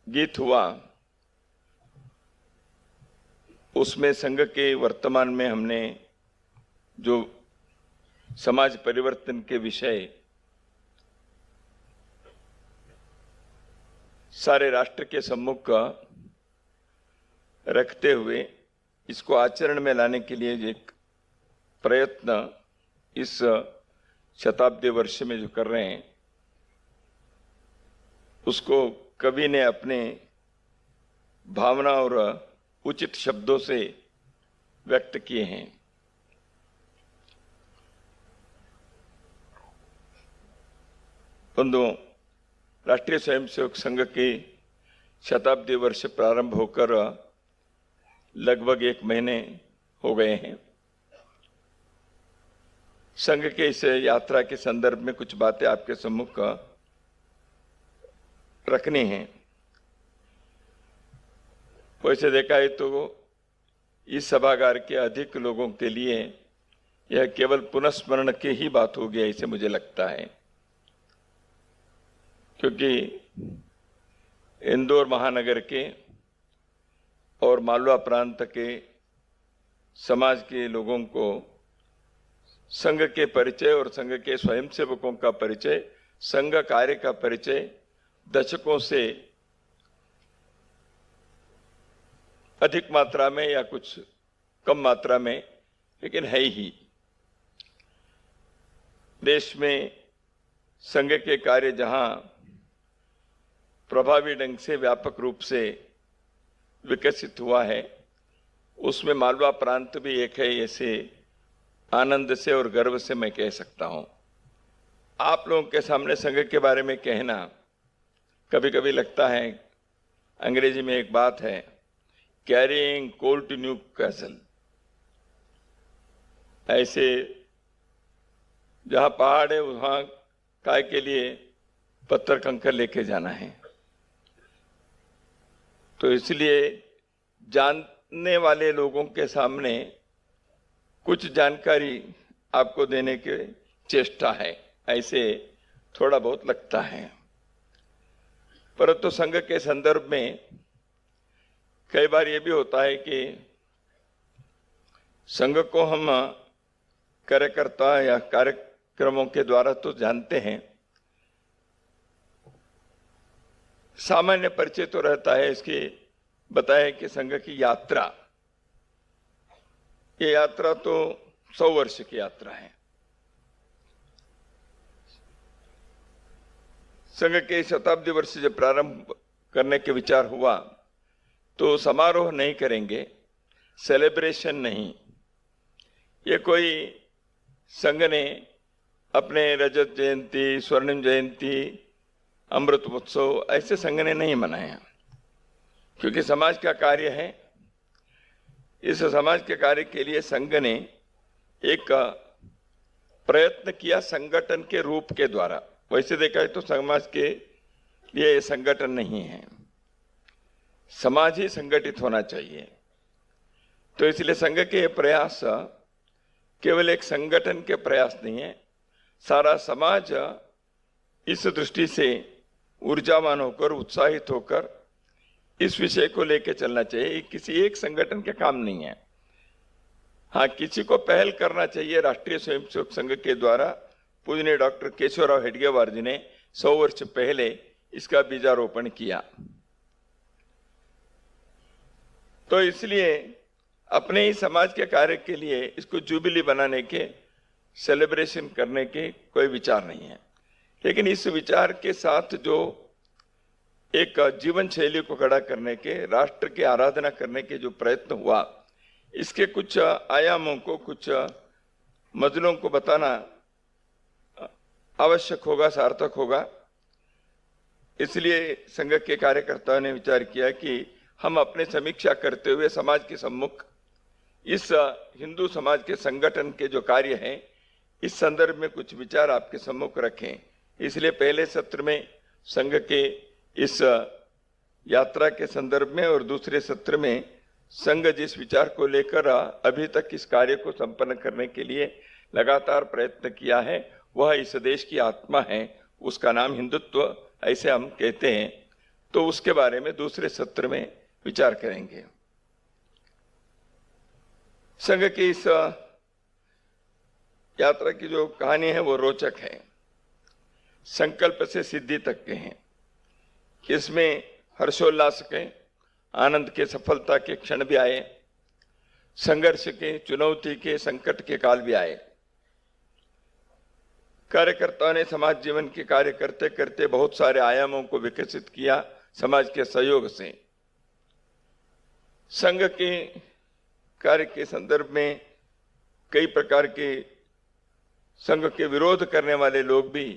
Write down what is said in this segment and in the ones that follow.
गीत हुआ उसमें संघ के वर्तमान में हमने जो समाज परिवर्तन के विषय सारे राष्ट्र के सम्मुख रखते हुए इसको आचरण में लाने के लिए एक प्रयत्न इस शताब्दी वर्ष में जो कर रहे हैं उसको कवि ने अपने भावना और उचित शब्दों से व्यक्त किए हैं। बंधुओं, राष्ट्रीय स्वयंसेवक संघ के शताब्दी वर्ष प्रारंभ होकर लगभग 1 महीने हो गए हैं। संघ के इस यात्रा के संदर्भ में कुछ बातें आपके सम्मुख रखनी हैं। वैसे देखा है तो इस सभागार के अधिक लोगों के लिए यह केवल पुनस्मरण की ही बात होगी ऐसे मुझे लगता है, क्योंकि इंदौर महानगर के और मालवा प्रांत के समाज के लोगों को संघ के परिचय और संघ के स्वयंसेवकों का परिचय, संघ कार्य का परिचय दशकों से अधिक मात्रा में या कुछ कम मात्रा में लेकिन है ही। देश में संघ के कार्य जहां प्रभावी ढंग से व्यापक रूप से विकसित हुआ है, उसमें मालवा प्रांत भी एक है, ऐसे आनंद से और गर्व से मैं कह सकता हूं। आप लोगों के सामने संघ के बारे में कहना कभी कभी लगता है, अंग्रेजी में एक बात है, carrying coal to Newcastle. ऐसे जहां पहाड़ है वहां काय के लिए पत्थर कंकर लेके जाना है। तो इसलिए जानने वाले लोगों के सामने कुछ जानकारी आपको देने की चेष्टा है, ऐसे थोड़ा बहुत लगता है। परंतु संघ के संदर्भ में कई बार ये भी होता है कि संघ को हम कार्यकर्ता या कार्यक्रमों के द्वारा तो जानते हैं, सामान्य परिचय तो रहता है। इसकी बताया कि संघ की यात्रा, ये यात्रा तो 100 वर्ष की यात्रा है। संघ के शताब्दी वर्ष जब प्रारंभ करने के विचार हुआ तो समारोह नहीं करेंगे, सेलिब्रेशन नहीं। ये कोई संघ ने अपने रजत जयंती, स्वर्णिम जयंती, अमृत महोत्सव ऐसे संघ ने नहीं मनाया, क्योंकि समाज का कार्य है। इस समाज के कार्य के लिए संघ ने एक प्रयत्न किया संगठन के रूप के द्वारा। वैसे देखा है तो समाज के लिए ये संगठन नहीं है, समाज ही संगठित होना चाहिए। तो इसलिए संघ के प्रयास केवल एक संगठन के प्रयास नहीं है, सारा समाज इस दृष्टि से ऊर्जावान होकर, उत्साहित होकर इस विषय को लेकर चलना चाहिए। किसी एक संगठन के काम नहीं है। हाँ, किसी को पहल करना चाहिए। राष्ट्रीय स्वयंसेवक संघ के द्वारा पूजनीय डॉक्टर केशवराव हेडगेवार जी ने 100 वर्ष पहले इसका बीजारोपण किया। तो इसलिए अपने ही समाज के कार्य के लिए इसको जुबिली बनाने के, सेलिब्रेशन करने के कोई विचार नहीं है। लेकिन इस विचार के साथ जो एक जीवन शैली को खड़ा करने के, राष्ट्र की आराधना करने के जो प्रयत्न हुआ, इसके कुछ आयामों को, कुछ मजलों को बताना आवश्यक होगा, सार्थक होगा। इसलिए संघ के कार्यकर्ताओं ने विचार किया कि हम अपने समीक्षा करते हुए समाज के सम्मुख इस हिंदू समाज के संगठन के जो कार्य हैं, इस संदर्भ में कुछ विचार आपके सम्मुख रखें। इसलिए पहले सत्र में संघ के इस यात्रा के संदर्भ में और दूसरे सत्र में संघ जिस विचार को लेकर अभी तक इस कार्य को संपन्न करने के लिए लगातार प्रयत्न किया है, वह इस देश की आत्मा है, उसका नाम हिंदुत्व ऐसे हम कहते हैं। तो उसके बारे में दूसरे सत्र में विचार करेंगे। संघ की इस यात्रा की जो कहानी है वो रोचक है, संकल्प से सिद्धि तक के हैं। इसमें हर्षोल्लास के, आनंद के, सफलता के क्षण भी आए, संघर्ष के, चुनौती के, संकट के काल भी आए। कार्यकर्ताओं ने समाज जीवन के कार्य करते करते बहुत सारे आयामों को विकसित किया समाज के सहयोग से। संघ के कार्य के संदर्भ में कई प्रकार के संघ के विरोध करने वाले लोग भी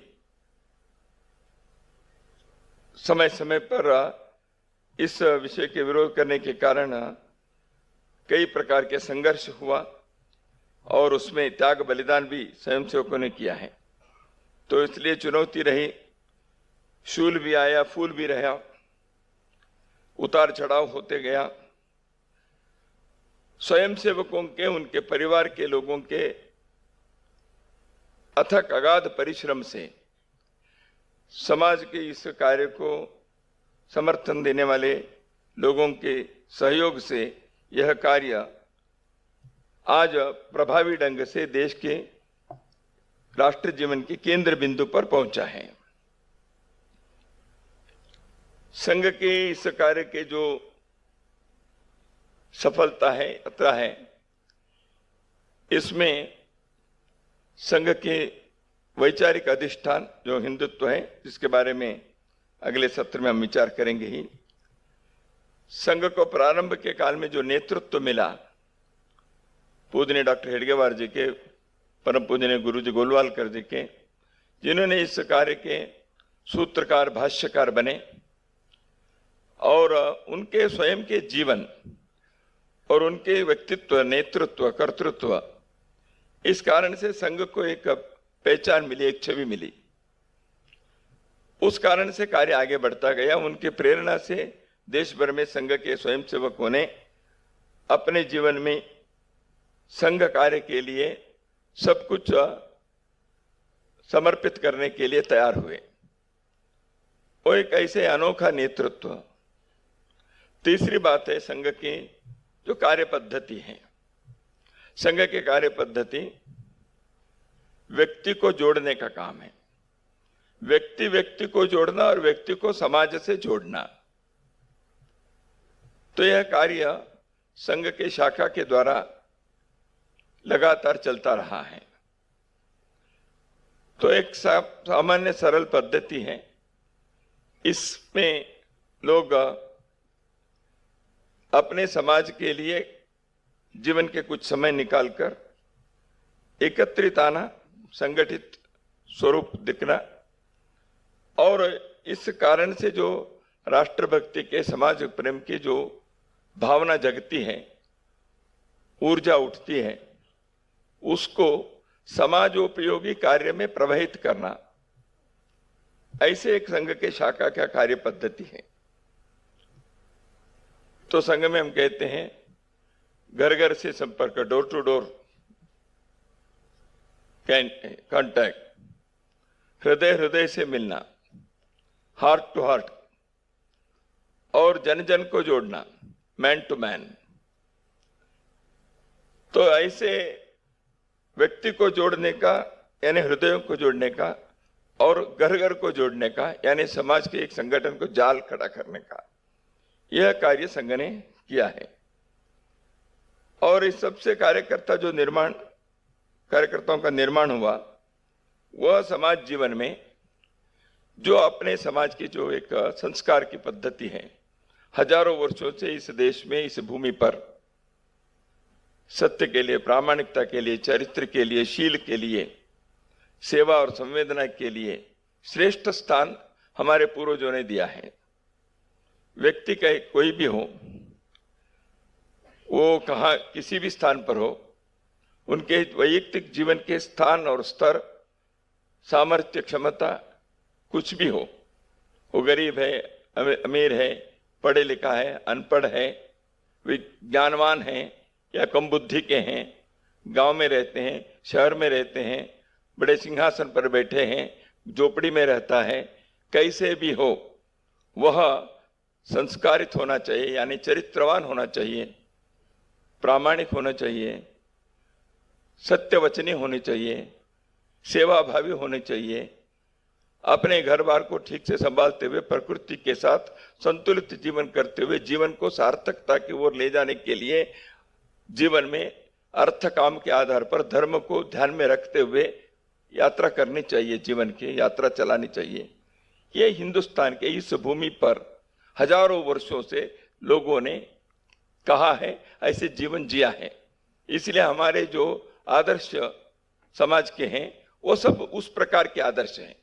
समय समय पर इस विषय के विरोध करने के कारण कई प्रकार के संघर्ष हुआ और उसमें त्याग बलिदान भी स्वयंसेवकों ने किया है। तो इसलिए चुनौती रही, शूल भी आया, फूल भी रहा, उतार चढ़ाव होते गया। स्वयंसेवकों के, उनके परिवार के लोगों के अथक अगाध परिश्रम से, समाज के इस कार्य को समर्थन देने वाले लोगों के सहयोग से यह कार्य आज प्रभावी ढंग से देश के राष्ट्र जीवन के केंद्र बिंदु पर पहुंचा है। संघ के इस कार्य के जो सफलता है, यात्रा है, इसमें संघ के वैचारिक अधिष्ठान जो हिंदुत्व है, जिसके बारे में अगले सत्र में हम विचार करेंगे ही। संघ को प्रारंभ के काल में जो नेतृत्व मिला, पूजनीय डॉक्टर हेडगेवार जी के, परम पूजनीय गुरु जी गोलवालकर जी के, जिन्होंने इस कार्य के सूत्रकार, भाष्यकार बने, और उनके स्वयं के जीवन और उनके व्यक्तित्व, नेतृत्व, कर्तृत्व, इस कारण से संघ को एक पहचान मिली, एक छवि मिली। उस कारण से कार्य आगे बढ़ता गया। उनके प्रेरणा से देश भर में संघ के स्वयंसेवकों ने अपने जीवन में संघ कार्य के लिए सब कुछ समर्पित करने के लिए तैयार हुए। वो एक ऐसे अनोखा नेतृत्व। तीसरी बात है संघ की जो कार्य पद्धति है। संघ की कार्य पद्धति व्यक्ति को जोड़ने का काम है। व्यक्ति व्यक्ति को जोड़ना और व्यक्ति को समाज से जोड़ना। तो यह कार्य संघ के शाखा के द्वारा लगातार चलता रहा है। तो एक सामान्य सरल पद्धति है। इसमें लोग अपने समाज के लिए जीवन के कुछ समय निकालकर एकत्रित आना, संगठित स्वरूप दिखना, और इस कारण से जो राष्ट्रभक्ति के, समाज प्रेम की जो भावना जगती है, ऊर्जा उठती है, उसको समाजोपयोगी कार्य में प्रवाहित करना, ऐसे एक संघ के शाखा का कार्य पद्धति है। तो संघ में हम कहते हैं घर घर से संपर्क, डोर टू डोर कांटेक्ट, हृदय हृदय से मिलना, हार्ट टू हार्ट, और जन जन को जोड़ना, मैन टू मैन। तो ऐसे व्यक्ति को जोड़ने का, यानी हृदयों को जोड़ने का, और घर घर को जोड़ने का, यानी समाज के एक संगठन को जाल खड़ा करने का, यह कार्य संघ ने किया है। और इस सबसे कार्यकर्ताओं का निर्माण हुआ, वह समाज जीवन में जो अपने समाज की जो एक संस्कार की पद्धति है, हजारों वर्षों से इस देश में, इस भूमि पर सत्य के लिए, प्रामाणिकता के लिए, चरित्र के लिए, शील के लिए, सेवा और संवेदना के लिए श्रेष्ठ स्थान हमारे पूर्वजों ने दिया है। व्यक्ति का कोई भी हो, वो कहाँ किसी भी स्थान पर हो, उनके वैयक्तिक जीवन के स्थान और स्तर, सामर्थ्य, क्षमता कुछ भी हो, वो गरीब है, अमीर है, पढ़े लिखा है, अनपढ़ है, वे ज्ञानवान हैं या कम बुद्धि के हैं, गांव में रहते हैं, शहर में रहते हैं, बड़े सिंहासन पर बैठे हैं, झोपड़ी में रहता है, कैसे भी हो, वह संस्कारित होना चाहिए, यानी चरित्रवान होना चाहिए, प्रामाणिक होना चाहिए, सत्यवचनी होने चाहिए, सेवाभावी होने चाहिए, अपने घर बार को ठीक से संभालते हुए प्रकृति के साथ संतुलित जीवन करते हुए जीवन को सार्थकता की ओर ले जाने के लिए जीवन में अर्थ काम के आधार पर धर्म को ध्यान में रखते हुए यात्रा करनी चाहिए, जीवन की यात्रा चलानी चाहिए। ये हिंदुस्तान के इस भूमि पर हजारों वर्षों से लोगों ने कहा है, ऐसे जीवन जिया है। इसलिए हमारे जो आदर्श समाज के हैं वो सब उस प्रकार के आदर्श हैं।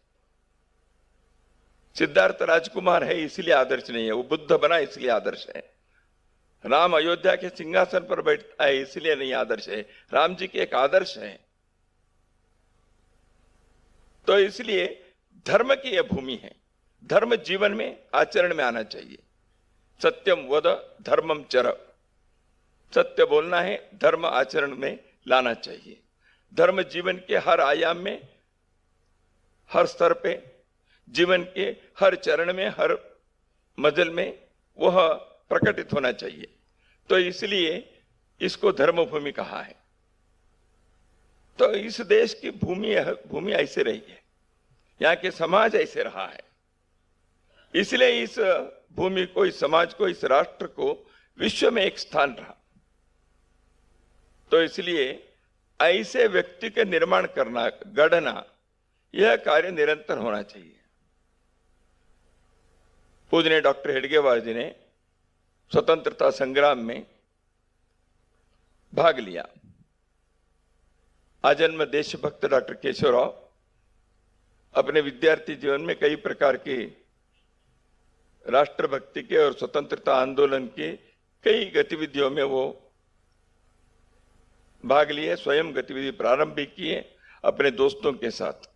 सिद्धार्थ राजकुमार है इसलिए आदर्श नहीं है, वो बुद्ध बना इसलिए आदर्श है। राम अयोध्या के सिंहासन पर बैठा है इसलिए नहीं आदर्श है, राम जी के एक आदर्श है। तो इसलिए धर्म की यह भूमि है, धर्म जीवन में आचरण में आना चाहिए। सत्यम वद धर्मम चर, सत्य बोलना है, धर्म आचरण में लाना चाहिए। धर्म जीवन के हर आयाम में, हर स्तर पे, जीवन के हर चरण में, हर मजल में वह प्रकटित होना चाहिए। तो इसलिए इसको धर्मभूमि कहा है। तो इस देश की भूमि ऐसे रही है, यहाँ के समाज ऐसे रहा है, इसलिए इस भूमि को, इस समाज को, इस राष्ट्र को विश्व में एक स्थान रहा। तो इसलिए ऐसे व्यक्ति के निर्माण करना, गढ़ना, यह कार्य निरंतर होना चाहिए। पूजनीय डॉक्टर हेडगेवार जी ने स्वतंत्रता संग्राम में भाग लिया। आजन्म देशभक्त डॉक्टर केशवराव अपने विद्यार्थी जीवन में कई प्रकार के राष्ट्रभक्ति के और स्वतंत्रता आंदोलन के कई गतिविधियों में वो भाग लिए, स्वयं गतिविधि प्रारंभ भी किए अपने दोस्तों के साथ।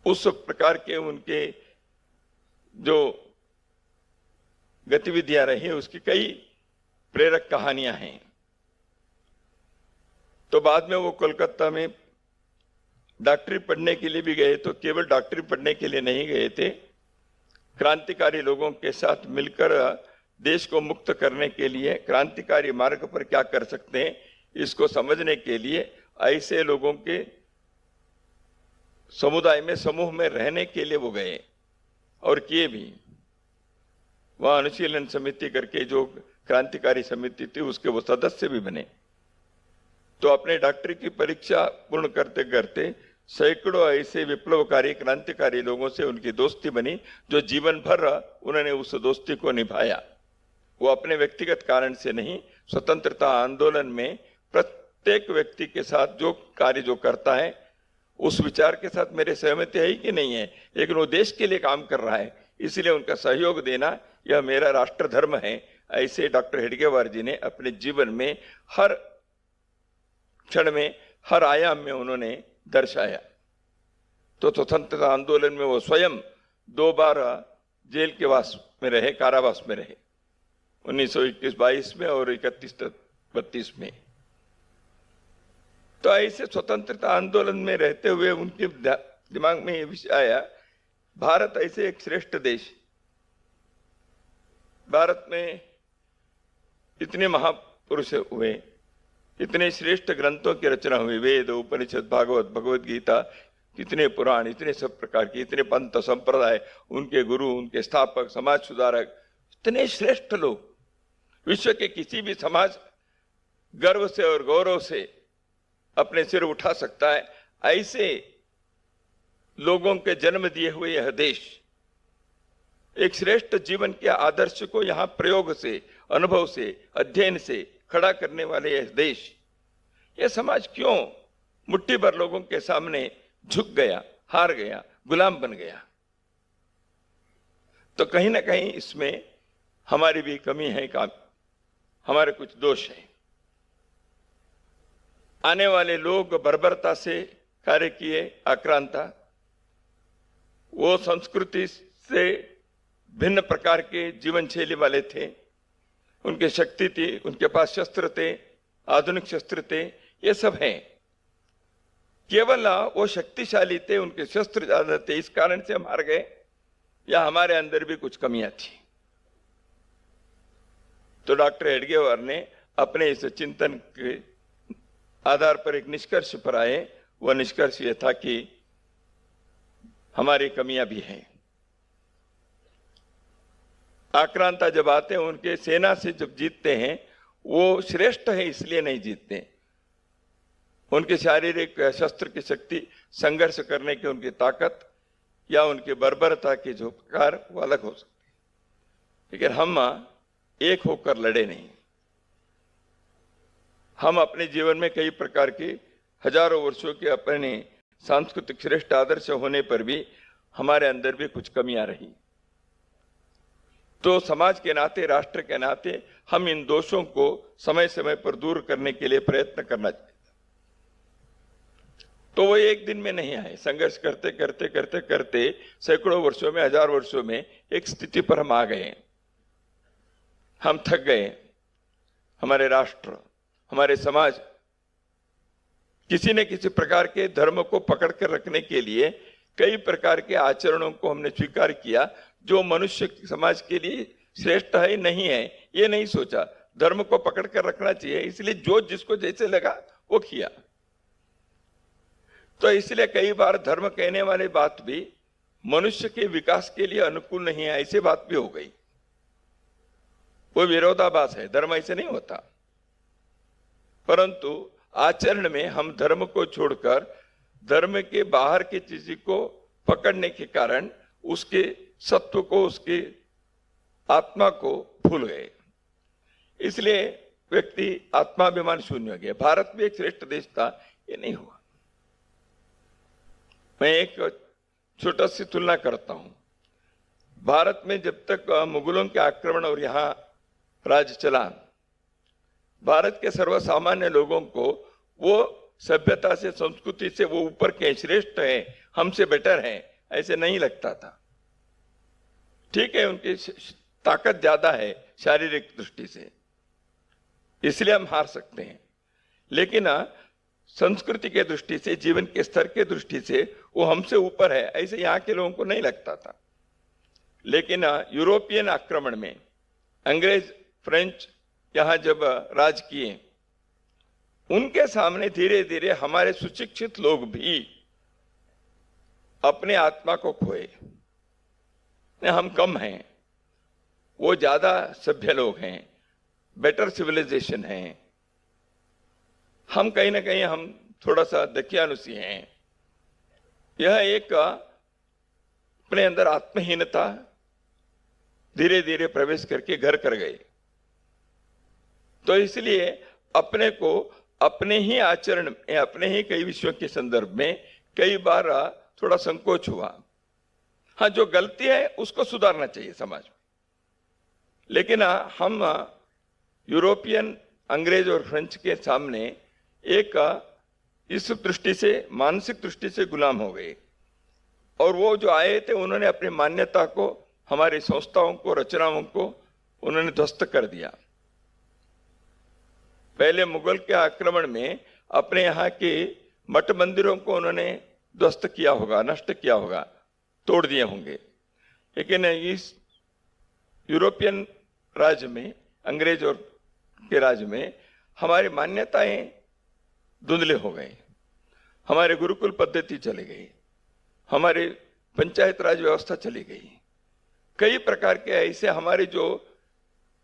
उस प्रकार के उनके जो गतिविधियां रही उसकी कई प्रेरक कहानियां हैं। तो बाद में वो कोलकाता में डॉक्टरी पढ़ने के लिए भी गए, तो केवल डॉक्टरी पढ़ने के लिए नहीं गए थे, क्रांतिकारी लोगों के साथ मिलकर देश को मुक्त करने के लिए, क्रांतिकारी मार्ग पर क्या कर सकते हैं इसको समझने के लिए ऐसे लोगों के समुदाय में, समूह में रहने के लिए वो गए और किए भी। वहां अनुशीलन समिति करके जो क्रांतिकारी समिति थी उसके वो सदस्य भी बने। तो अपने डॉक्टरी की परीक्षा पूर्ण करते करते सैकड़ों ऐसे विप्लवकारी क्रांतिकारी लोगों से उनकी दोस्ती बनी, जो जीवन भर उन्होंने उस दोस्ती को निभाया। वो अपने व्यक्तिगत कारण से नहीं, स्वतंत्रता आंदोलन में प्रत्येक व्यक्ति के साथ जो कार्य जो करता है उस विचार के साथ मेरे सहमति है कि नहीं है, लेकिन वो देश के लिए काम कर रहा है, इसलिए उनका सहयोग देना यह मेरा राष्ट्र धर्म है। ऐसे डॉक्टर हेडगेवार जी ने अपने जीवन में हर क्षण में, हर आयाम में उन्होंने दर्शाया। तो स्वतंत्रता आंदोलन में वो स्वयं 2 बार जेल के वास में रहे, कारावास में रहे, 1921-22 में और 31-32 में। तो ऐसे स्वतंत्रता आंदोलन में रहते हुए उनके दिमाग में ये विषय आया, भारत ऐसे एक श्रेष्ठ देश, भारत में इतने महापुरुष हुए, इतने श्रेष्ठ ग्रंथों की रचना हुई, वेद, उपनिषद, भागवत, भगवत गीता, इतने पुराण, इतने सब प्रकार के, इतने पंथ संप्रदाय, उनके गुरु, उनके स्थापक, समाज सुधारक, इतने श्रेष्ठ लोग, विश्व के किसी भी समाज गर्व से और गौरव से अपने सिर उठा सकता है। ऐसे लोगों के जन्म दिए हुए यह देश एक श्रेष्ठ जीवन के आदर्श को यहाँ प्रयोग से, अनुभव से, अध्ययन से खड़ा करने वाले यह देश, यह समाज क्यों मुट्ठी भर लोगों के सामने झुक गया, हार गया, गुलाम बन गया? तो कहीं ना कहीं इसमें हमारी भी कमी है, हमारे कुछ दोष हैं। आने वाले लोग बर्बरता से कार्य किए, आक्रांता, वो संस्कृति से भिन्न प्रकार के जीवन शैली वाले थे, उनके शक्ति थी, उनके पास शस्त्र थे, आधुनिक शस्त्र थे, ये सब हैं। केवल वो शक्तिशाली थे, उनके शस्त्र ज्यादा थे, इस कारण से हम हार गए, या हमारे अंदर भी कुछ कमियां थी। तो डॉक्टर हेडगेवार ने अपने इस चिंतन के आधार पर एक निष्कर्ष पर आए। वह निष्कर्ष यह था कि हमारी कमियां भी हैं। आक्रांता जब आते हैं, उनके सेना से जब जीतते हैं, वो श्रेष्ठ है इसलिए नहीं जीतते। उनकी शारीरिक शस्त्र की शक्ति, संघर्ष करने की उनकी ताकत या उनकी बर्बरता की जो प्रकार, वो अलग हो सकती है। लेकिन हम एक होकर लड़े नहीं। हम अपने जीवन में कई प्रकार के हजारों वर्षों के अपने सांस्कृतिक श्रेष्ठ आदर्श होने पर भी हमारे अंदर भी कुछ कमियां रही। तो समाज के नाते, राष्ट्र के नाते हम इन दोषों को समय समय पर दूर करने के लिए प्रयत्न करना चाहिए। तो वो एक दिन में नहीं आए। संघर्ष करते करते करते करते सैकड़ों वर्षों में, हजार वर्षों में एक स्थिति पर हम आ गए। हम थक गए। हमारे राष्ट्र, हमारे समाज किसी न किसी प्रकार के धर्म को पकड़ कर रखने के लिए कई प्रकार के आचरणों को हमने स्वीकार किया, जो मनुष्य समाज के लिए श्रेष्ठ है नहीं है ये नहीं सोचा। धर्म को पकड़ कर रखना चाहिए, इसलिए जो जिसको जैसे लगा वो किया। तो इसलिए कई बार धर्म कहने वाली बात भी मनुष्य के विकास के लिए अनुकूल नहीं है, ऐसी बात भी हो गई। वो विरोधाभास है, धर्म ऐसे नहीं होता। परंतु आचरण में हम धर्म को छोड़कर धर्म के बाहर की चीज को पकड़ने के कारण उसके सत्व को, उसकी आत्मा को भूल गए। इसलिए व्यक्ति आत्माभिमान शून्य हो गया। भारत भी एक श्रेष्ठ देश था, ये नहीं हुआ। मैं एक छोटा सी तुलना करता हूं। भारत में जब तक मुगलों के आक्रमण और यहां राज चला, भारत के सर्वसामान्य लोगों को वो सभ्यता से, संस्कृति से वो ऊपर के, श्रेष्ठ है, हमसे बेटर है, ऐसे नहीं लगता था। ठीक है, उनकी ताकत ज्यादा है शारीरिक दृष्टि से, इसलिए हम हार सकते हैं। लेकिन संस्कृति के दृष्टि से, जीवन के स्तर के दृष्टि से वो हमसे ऊपर है, ऐसे यहाँ के लोगों को नहीं लगता था। लेकिन यूरोपियन आक्रमण में अंग्रेज, फ्रेंच यहां जब राज किए, उनके सामने धीरे धीरे हमारे सुशिक्षित लोग भी अपने आत्मा को खोए। हम कम हैं, वो ज्यादा सभ्य लोग हैं, बेटर सिविलाइजेशन है। हम कहीं ना कहीं हम थोड़ा सा दकियानुसी हैं। यह एक अपने अंदर आत्महीनता धीरे धीरे प्रवेश करके घर कर गए। तो इसलिए अपने को अपने ही आचरण में, अपने ही कई विषयों के संदर्भ में कई बार थोड़ा संकोच हुआ। हाँ, जो गलती है उसको सुधारना चाहिए समाज में। लेकिन हम यूरोपियन, अंग्रेज और फ्रेंच के सामने एक इस दृष्टि से, मानसिक दृष्टि से गुलाम हो गए। और वो जो आए थे, उन्होंने अपनी मान्यता को, हमारी संस्थाओं को, रचनाओं को उन्होंने ध्वस्त कर दिया। पहले मुगल के आक्रमण में अपने यहाँ के मठ मंदिरों को उन्होंने ध्वस्त किया होगा, नष्ट किया होगा, तोड़ दिए होंगे। लेकिन इस यूरोपियन राज्य में, अंग्रेज और के राज्य में हमारी मान्यताएं धुंधले हो गए। हमारे गुरुकुल पद्धति चली गई, हमारी पंचायत राज व्यवस्था चली गई। कई प्रकार के ऐसे हमारी जो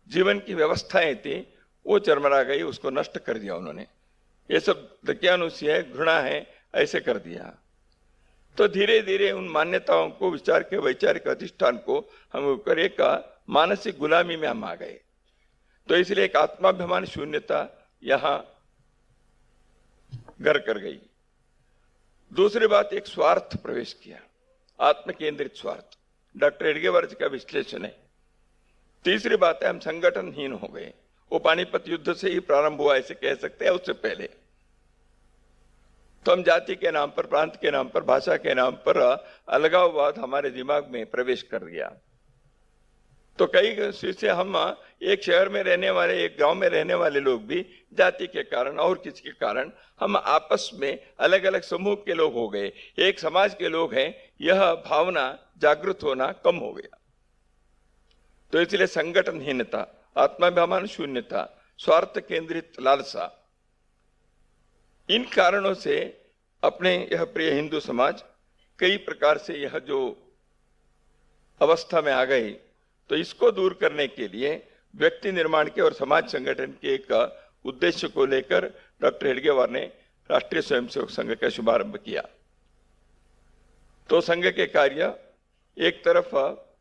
जीवन की व्यवस्थाएं थी वो चरमरा गई, उसको नष्ट कर दिया उन्होंने। ये सब दकियानुसी है, घृणा है, ऐसे कर दिया। तो धीरे धीरे उन मान्यताओं को, विचार के वैचारिक अधिष्ठान को हम ऊपर एक मानसिक गुलामी में हम आ गए। तो इसलिए एक आत्माभिमान शून्यता यहां घर कर गई। दूसरी बात, एक स्वार्थ प्रवेश किया, आत्म केंद्रित स्वार्थ। डॉक्टर हेडगेवार जी का विश्लेषण है। तीसरी बात है, हम संगठनहीन हो गए। वो पानीपत युद्ध से ही प्रारंभ हुआ ऐसे कह सकते हैं, उससे पहले तो हम जाति के नाम पर, प्रांत के नाम पर, भाषा के नाम पर अलगाववाद हमारे दिमाग में प्रवेश कर गया। तो कई से हम एक शहर में रहने वाले, एक गांव में रहने वाले लोग भी जाति के कारण और किसी के कारण हम आपस में अलग अलग समूह के लोग हो गए, एक समाज के लोग हैं, यह भावना जागृत होना कम हो गया। तो इसलिए संगठनहीनता, आत्माभिमान शून्यता, स्वार्थ केंद्रित लालसा, इन कारणों से अपने यह प्रिय हिंदू समाज कई प्रकार से यह जो अवस्था में आ गई, तो इसको दूर करने के लिए व्यक्ति निर्माण के और समाज संगठन के एक उद्देश्य को लेकर डॉक्टर हेडगेवार ने राष्ट्रीय स्वयंसेवक संघ का शुभारंभ किया। तो संघ के कार्य एक तरफ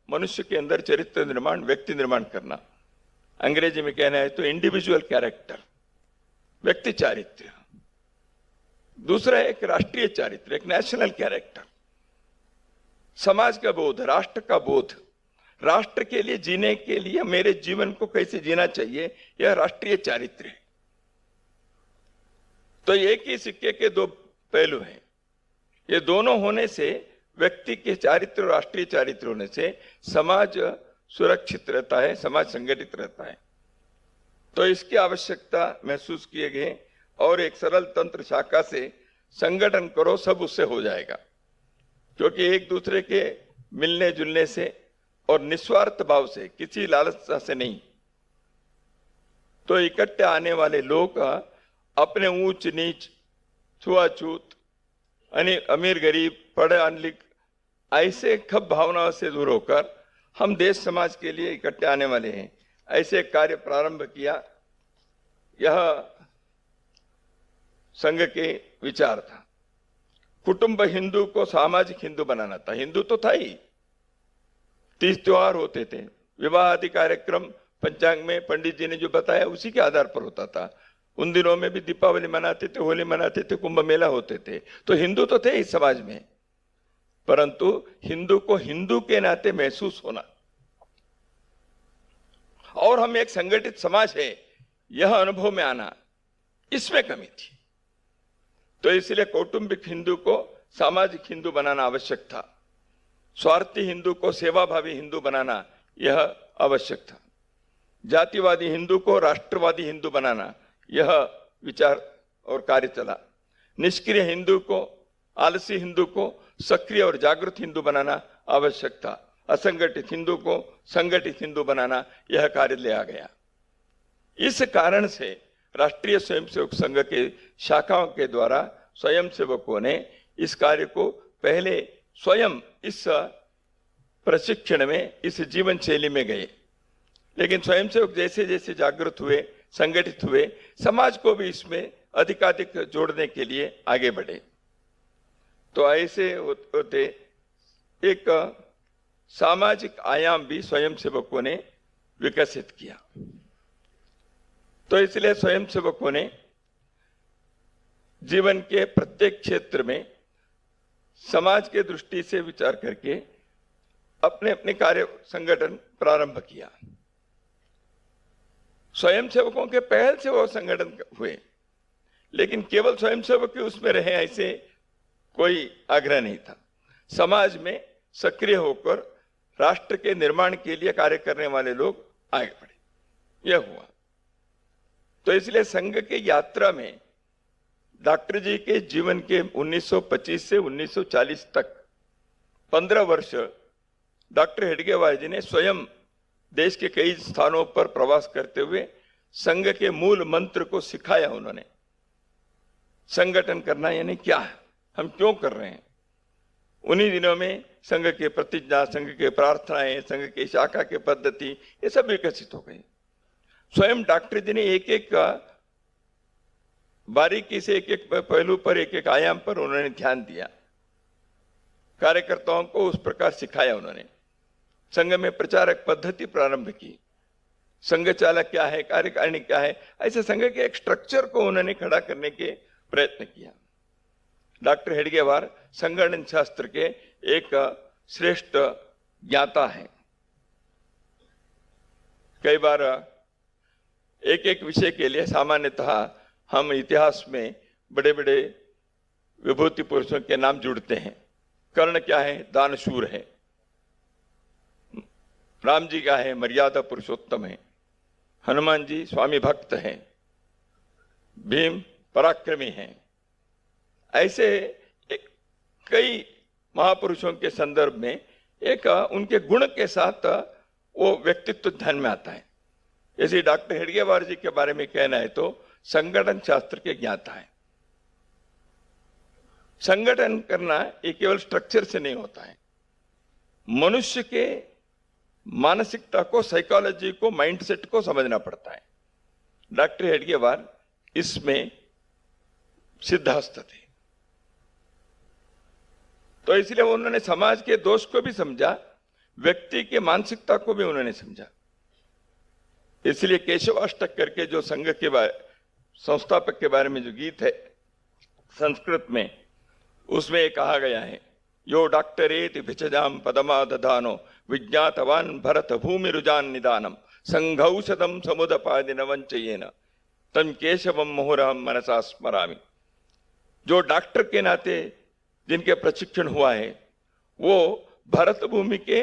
मनुष्य के अंदर चरित्र निर्माण, व्यक्ति निर्माण करना, अंग्रेजी में कहना है तो इंडिविजुअल कैरेक्टर, व्यक्ति चारित्र, दूसरा एक राष्ट्रीय चारित्र, एक नेशनल कैरेक्टर, समाज का बोध, राष्ट्र का बोध, राष्ट्र के लिए जीने के लिए मेरे जीवन को कैसे जीना चाहिए, यह राष्ट्रीय चारित्र है। तो एक ही सिक्के के दो पहलू हैं। ये दोनों होने से, व्यक्ति के चारित्र और राष्ट्रीय चारित्र होने से समाज सुरक्षित रहता है, समाज संगठित रहता है। तो इसकी आवश्यकता महसूस किए गए और एक सरल तंत्र शाखा से संगठन करो, सब उससे हो जाएगा। क्योंकि एक दूसरे के मिलने जुलने से और निस्वार्थ भाव से, किसी लालसा से नहीं, तो इकट्ठे आने वाले लोग अपने ऊंच नीच, छुआछूत, अमीर गरीब, पढ़े अनलिख, ऐसे खब भावनाओं से दूर होकर हम देश समाज के लिए इकट्ठे आने वाले हैं, ऐसे कार्य प्रारंभ किया। यह संघ के विचार था। कुटुंब हिंदू को सामाजिक हिंदू बनाना था। हिंदू तो था ही, 30 त्योहार होते थे, विवाह आदि कार्यक्रम पंचांग में पंडित जी ने जो बताया उसी के आधार पर होता था। उन दिनों में भी दीपावली मनाते थे, होली मनाते थे, कुंभ मेला होते थे। तो हिंदू तो थे इस समाज में, परंतु हिंदू को हिंदू के नाते महसूस होना और हम एक संगठित समाज है, यह अनुभव में आना, इसमें कमी थी। तो इसलिए कौटुंबिक हिंदू को सामाजिक हिंदू बनाना आवश्यक था। स्वार्थी हिंदू को सेवाभावी हिंदू बनाना यह आवश्यक था। जातिवादी हिंदू को राष्ट्रवादी हिंदू बनाना, यह विचार और कार्य चला। निष्क्रिय हिंदू को, आलसी हिंदू को सक्रिय और जागृत हिंदू बनाना आवश्यक था। असंगठित हिंदू को संगठित हिंदू बनाना, यह कार्य लिया गया। इस कारण से राष्ट्रीय स्वयंसेवक संघ के शाखाओं के द्वारा स्वयंसेवकों ने इस कार्य को पहले स्वयं इस प्रशिक्षण में, इस जीवन शैली में गए, लेकिन स्वयंसेवक जैसे जैसे जागृत हुए, संगठित हुए, समाज को भी इसमें अधिकाधिक जोड़ने के लिए आगे बढ़े। तो ऐसे होते एक सामाजिक आयाम भी स्वयंसेवकों ने विकसित किया। तो इसलिए स्वयंसेवकों ने जीवन के प्रत्येक क्षेत्र में समाज के दृष्टि से विचार करके अपने अपने कार्य संगठन प्रारंभ किया। स्वयंसेवकों के पहल से वो संगठन हुए, लेकिन केवल स्वयंसेवक ही उसमें रहे ऐसे कोई आग्रह नहीं था। समाज में सक्रिय होकर राष्ट्र के निर्माण के लिए कार्य करने वाले लोग आगे बढ़े, यह हुआ। तो इसलिए संघ की यात्रा में डॉक्टर जी के जीवन के 1925 से 1940 तक 15 वर्ष डॉक्टर हेडगेवार जी ने स्वयं देश के कई स्थानों पर प्रवास करते हुए संघ के मूल मंत्र को सिखाया। उन्होंने संगठन करना यानी क्या है, हम क्यों कर रहे हैं। उन्हीं दिनों में संघ के प्रतिज्ञा, संघ के प्रार्थनाएं, संघ की शाखा के पद्धति, ये सब विकसित हो गई। स्वयं डॉक्टर जी ने एक एक बारीकी से, एक एक पहलू पर, एक एक आयाम पर उन्होंने ध्यान दिया। कार्यकर्ताओं को उस प्रकार सिखाया उन्होंने। संघ में प्रचारक पद्धति प्रारंभ की। संघ चालक क्या है, कार्यकारिणी क्या है, ऐसे संघ के एक स्ट्रक्चर को उन्होंने खड़ा करने के प्रयत्न किया। डॉक्टर हेडगेवार संगठन शास्त्र के एक श्रेष्ठ ज्ञाता हैं। कई बार एक एक विषय के लिए सामान्यतः हम इतिहास में बड़े बड़े विभूति पुरुषों के नाम जुड़ते हैं। कर्ण क्या है, दानशूर है। राम जी का है मर्यादा पुरुषोत्तम है, हनुमान जी स्वामी भक्त हैं, भीम पराक्रमी हैं। ऐसे कई महापुरुषों के संदर्भ में एक उनके गुण के साथ वो व्यक्तित्व ध्यान में आता है। जैसे डॉक्टर हेडगेवार जी के बारे में कहना है तो संगठन शास्त्र के ज्ञाता है। संगठन करना ये केवल स्ट्रक्चर से नहीं होता है, मनुष्य के मानसिकता को, साइकोलॉजी को, माइंडसेट को समझना पड़ता है। डॉक्टर हेडगेवार इसमें सिद्धहस्त थे। तो इसलिए उन्होंने समाज के दोष को भी समझा, व्यक्ति की मानसिकता को भी उन्होंने समझा। इसलिए केशवाष्टक करके जो संघ के संस्थापक के बारे में जो गीत है संस्कृत में, उसमें कहा गया है, यो डॉक्टरेति भिषजाम पदमा दधानो विज्ञातवान भरत भूमि रुजान निदानम संघौषधम समुदपादि न वंचयेन तम केशवम मुहुरहम मनसा स्मरामि। जो डॉक्टर के नाते जिनके प्रशिक्षण हुआ है, वो भरत भूमि के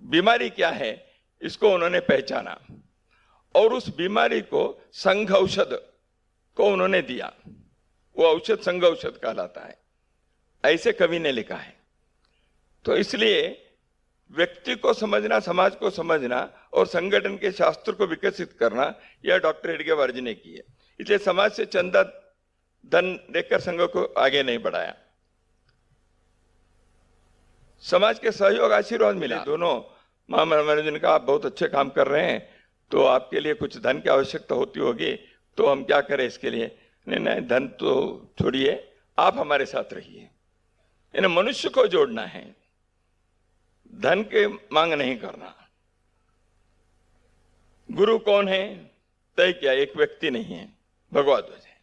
बीमारी क्या है इसको उन्होंने पहचाना और उस बीमारी को संघ औषध को उन्होंने दिया। वो औषध संघ औषध कहलाता है, ऐसे कवि ने लिखा है। तो इसलिए व्यक्ति को समझना, समाज को समझना और संगठन के शास्त्र को विकसित करना, यह डॉक्टर हेडगेवार जी ने की है। इसलिए समाज से चंदा धन देकर संघ को आगे नहीं बढ़ाया, समाज के सहयोग आशीर्वाद मिला। दोनों महामनोरंजन का आप बहुत अच्छे काम कर रहे हैं, तो आपके लिए कुछ धन की आवश्यकता होती होगी, तो हम क्या करें इसके लिए? नहीं, धन तो छोड़िए, आप हमारे साथ रहिए। इन्हें मनुष्य को जोड़ना है, धन के मांग नहीं करना। गुरु कौन है तय किया, एक व्यक्ति नहीं है, भगवत ध्वज है।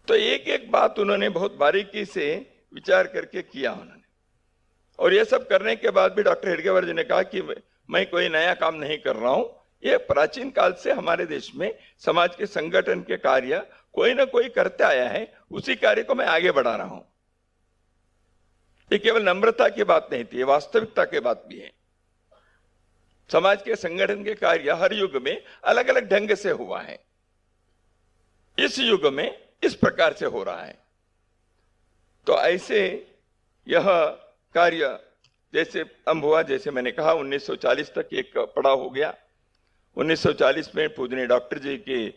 तो एक एक बात उन्होंने बहुत बारीकी से विचार करके किया उन्होंने। और ये सब करने के बाद भी डॉक्टर हेडगेवार जी ने कहा कि मैं कोई नया काम नहीं कर रहा हूं, ये प्राचीन काल से हमारे देश में समाज के संगठन के कार्य कोई ना कोई करते आया है, उसी कार्य को मैं आगे बढ़ा रहा हूं। ये केवल नम्रता की बात नहीं थी, ये वास्तविकता की बात भी है। समाज के संगठन के कार्य हर युग में अलग अलग ढंग से हुआ है, इस युग में इस प्रकार से हो रहा है। तो ऐसे यह कार्य जैसे आरंभ हुआ, जैसे मैंने कहा 1940 तक एक पड़ाव हो गया। 1940 में पूजनीय डॉक्टर जी के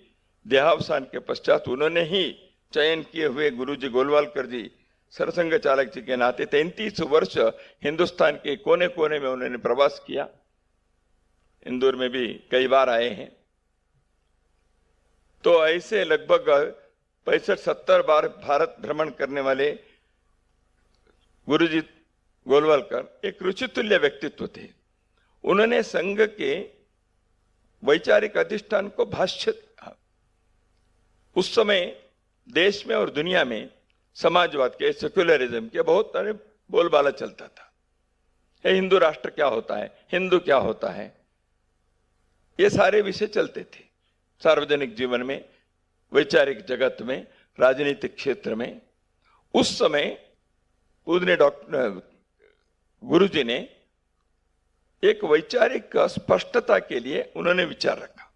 देहावसान के पश्चात उन्होंने ही चयन किए हुए गुरुजी गोलवालकर जी सरसंघ चालक जी के नाते 33 वर्ष हिंदुस्तान के कोने कोने में उन्होंने प्रवास किया। इंदौर में भी कई बार आए हैं। तो ऐसे लगभग 65-70 बार भारत भ्रमण करने वाले गुरुजी गोलवालकर एक ऋषितुल्य व्यक्तित्व थे। उन्होंने संघ के वैचारिक अधिष्ठान को भाष्य, उस समय देश में और दुनिया में समाजवाद के, सेक्युलरिज्म के बहुत सारे बोलबाला चलता था। हिंदू राष्ट्र क्या होता है, हिंदू क्या होता है, ये सारे विषय चलते थे सार्वजनिक जीवन में, वैचारिक जगत में, राजनीतिक क्षेत्र में। उस समय पूजनीय डॉक्टर गुरुजी ने एक वैचारिक स्पष्टता के लिए उन्होंने विचार रखा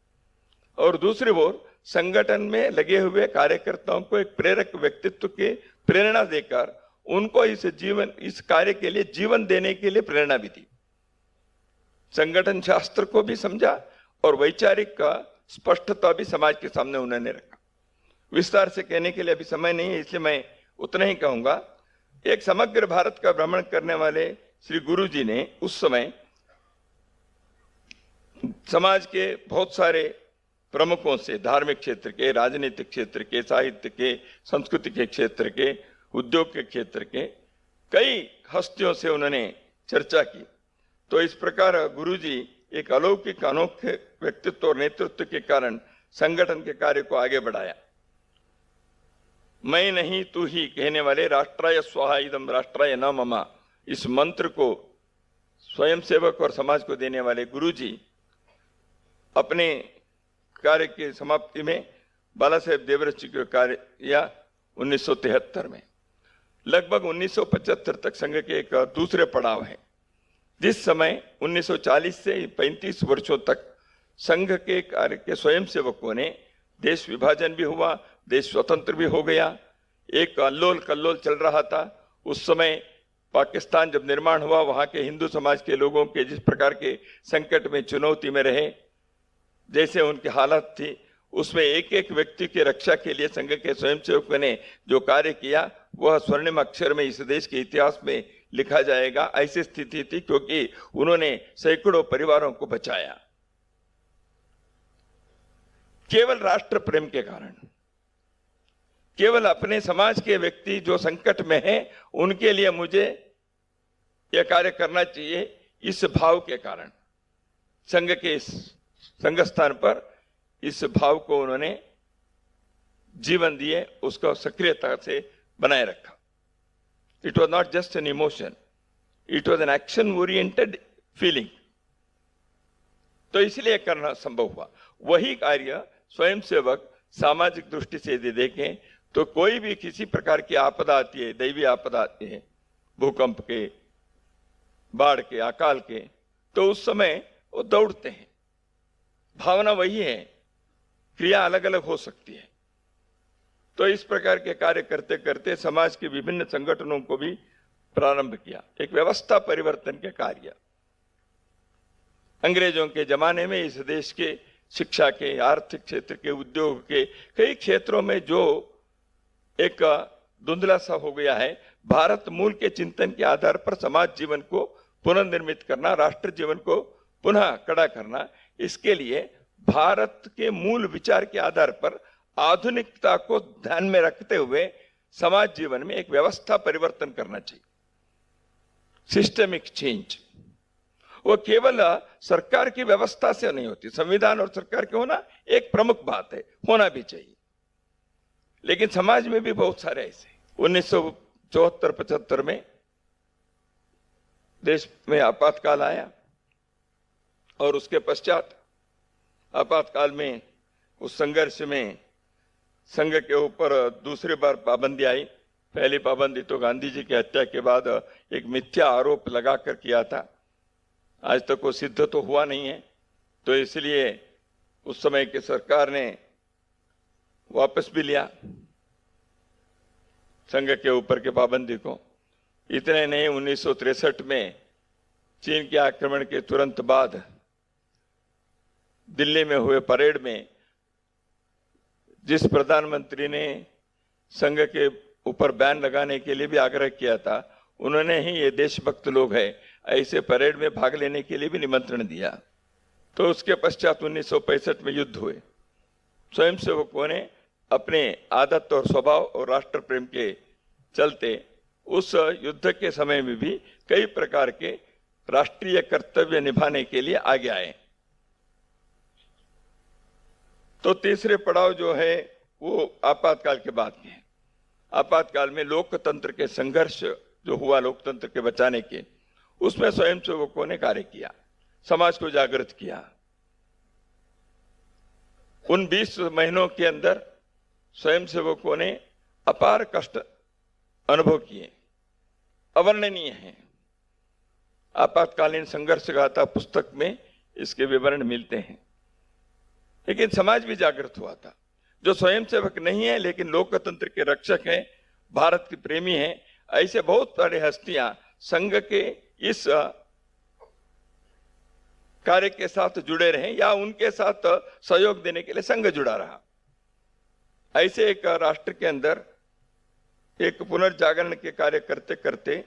और दूसरी ओर संगठन में लगे हुए कार्यकर्ताओं को एक प्रेरक व्यक्तित्व के प्रेरणा देकर उनको इस कार्य के लिए जीवन देने के लिए प्रेरणा भी दी। संगठन शास्त्र को भी समझा और वैचारिक का स्पष्टता भी समाज के सामने उन्होंने रखा। विस्तार से कहने के लिए अभी समय नहीं है, इसलिए मैं उतना ही कहूंगा। एक समग्र भारत का भ्रमण करने वाले श्री गुरु जी ने उस समय समाज के बहुत सारे प्रमुखों से, धार्मिक क्षेत्र के, राजनीतिक क्षेत्र के, साहित्य के, संस्कृति के क्षेत्र के, उद्योग के क्षेत्र के कई हस्तियों से उन्होंने चर्चा की। तो इस प्रकार गुरुजी एक अलौकिक अनोखे व्यक्तित्व और नेतृत्व के कारण संगठन के कार्य को आगे बढ़ाया। मैं नहीं तू ही कहने वाले राष्ट्राय स्वाहा इदम राष्ट्राय न ममा, इस मंत्र को स्वयंसेवक और समाज को देने वाले गुरुजी अपने कार्य की समाप्ति में बाला साहेब देवरस जी का कार्य किया 1973 में। लगभग 1975 तक संघ के एक दूसरे पड़ाव है, जिस समय 1940 से 35 वर्षों तक संघ के कार्य के स्वयंसेवकों ने, देश विभाजन भी हुआ, देश स्वतंत्र भी हो गया, एक अल्लोल कल्लोल चल रहा था। उस समय पाकिस्तान जब निर्माण हुआ, वहां के हिंदू समाज के लोगों के जिस प्रकार के संकट में, चुनौती में रहे, जैसे उनकी हालत थी, उसमें एक एक व्यक्ति की रक्षा के लिए संघ के स्वयंसेवकों ने जो कार्य किया वह स्वर्णिम अक्षर में इस देश के इतिहास में लिखा जाएगा। ऐसी स्थिति थी क्योंकि उन्होंने सैकड़ों परिवारों को बचाया, केवल राष्ट्र प्रेम के कारण, केवल अपने समाज के व्यक्ति जो संकट में हैं उनके लिए मुझे यह कार्य करना चाहिए, इस भाव के कारण संघ के इस संघ स्थान पर इस भाव को उन्होंने जीवन दिए, उसको सक्रियता से बनाए रखा। It was not just an emotion, it was an action oriented feeling. तो इसलिए करना संभव हुआ। वही कार्य स्वयंसेवक सामाजिक दृष्टि से यदि देखें तो कोई भी किसी प्रकार की आपदा आती है, दैवीय आपदा आती है, भूकंप के, बाढ़ के, अकाल के, तो उस समय वो दौड़ते हैं। भावना वही है, क्रिया अलग अलग हो सकती है। तो इस प्रकार के कार्य करते करते समाज के विभिन्न संगठनों को भी प्रारंभ किया, एक व्यवस्था परिवर्तन के कार्य। अंग्रेजों के जमाने में इस देश के शिक्षा के, आर्थिक क्षेत्र के, उद्योग के कई क्षेत्रों में जो एक धुंधला सा हो गया है, भारत मूल के चिंतन के आधार पर समाज जीवन को पुनर्निर्मित करना, राष्ट्र जीवन को पुनः कड़ा करना, इसके लिए भारत के मूल विचार के आधार पर आधुनिकता को ध्यान में रखते हुए समाज जीवन में एक व्यवस्था परिवर्तन करना चाहिए, सिस्टमिक चेंज। वो केवल सरकार की व्यवस्था से नहीं होती, संविधान और सरकार के होना एक प्रमुख बात है, होना भी चाहिए, लेकिन समाज में भी बहुत सारे ऐसे। 1974-75 में देश में आपातकाल आया और उसके पश्चात आपातकाल में उस संघर्ष में संघ के ऊपर दूसरी बार पाबंदी आई। पहली पाबंदी तो गांधी जी की हत्या के बाद एक मिथ्या आरोप लगाकर किया था, आज तक वो सिद्ध तो हुआ नहीं है, तो इसलिए उस समय की सरकार ने वापस भी लिया संघ के ऊपर के पाबंदी को। इतने नहीं, 1963 में चीन के आक्रमण के तुरंत बाद दिल्ली में हुए परेड में जिस प्रधानमंत्री ने संघ के ऊपर बैन लगाने के लिए भी आग्रह किया था, उन्होंने ही ये देशभक्त लोग हैं, ऐसे परेड में भाग लेने के लिए भी निमंत्रण दिया। तो उसके पश्चात 1965 में युद्ध हुए। स्वयंसेवकों ने अपने आदत और स्वभाव और राष्ट्र प्रेम के चलते उस युद्ध के समय में भी कई प्रकार के राष्ट्रीय कर्तव्य निभाने के लिए आगे आए। तो तीसरे पड़ाव जो है वो आपातकाल के बाद के हैं। आपातकाल में लोकतंत्र के संघर्ष जो हुआ, लोकतंत्र के बचाने के, उसमें स्वयंसेवकों ने कार्य किया, समाज को जागृत किया। उन 20 महीनों के अंदर स्वयंसेवकों ने अपार कष्ट अनुभव किए, अवर्णनीय हैं। आपातकालीन संघर्ष गाथा पुस्तक में इसके विवरण मिलते हैं। लेकिन समाज भी जागृत हुआ था। जो स्वयंसेवक नहीं है लेकिन लोकतंत्र के रक्षक हैं, भारत के प्रेमी हैं, ऐसे बहुत सारे हस्तियां संघ के इस कार्य के साथ जुड़े रहे या उनके साथ सहयोग देने के लिए संघ जुड़ा रहा। ऐसे एक राष्ट्र के अंदर एक पुनर्जागरण के कार्य करते करते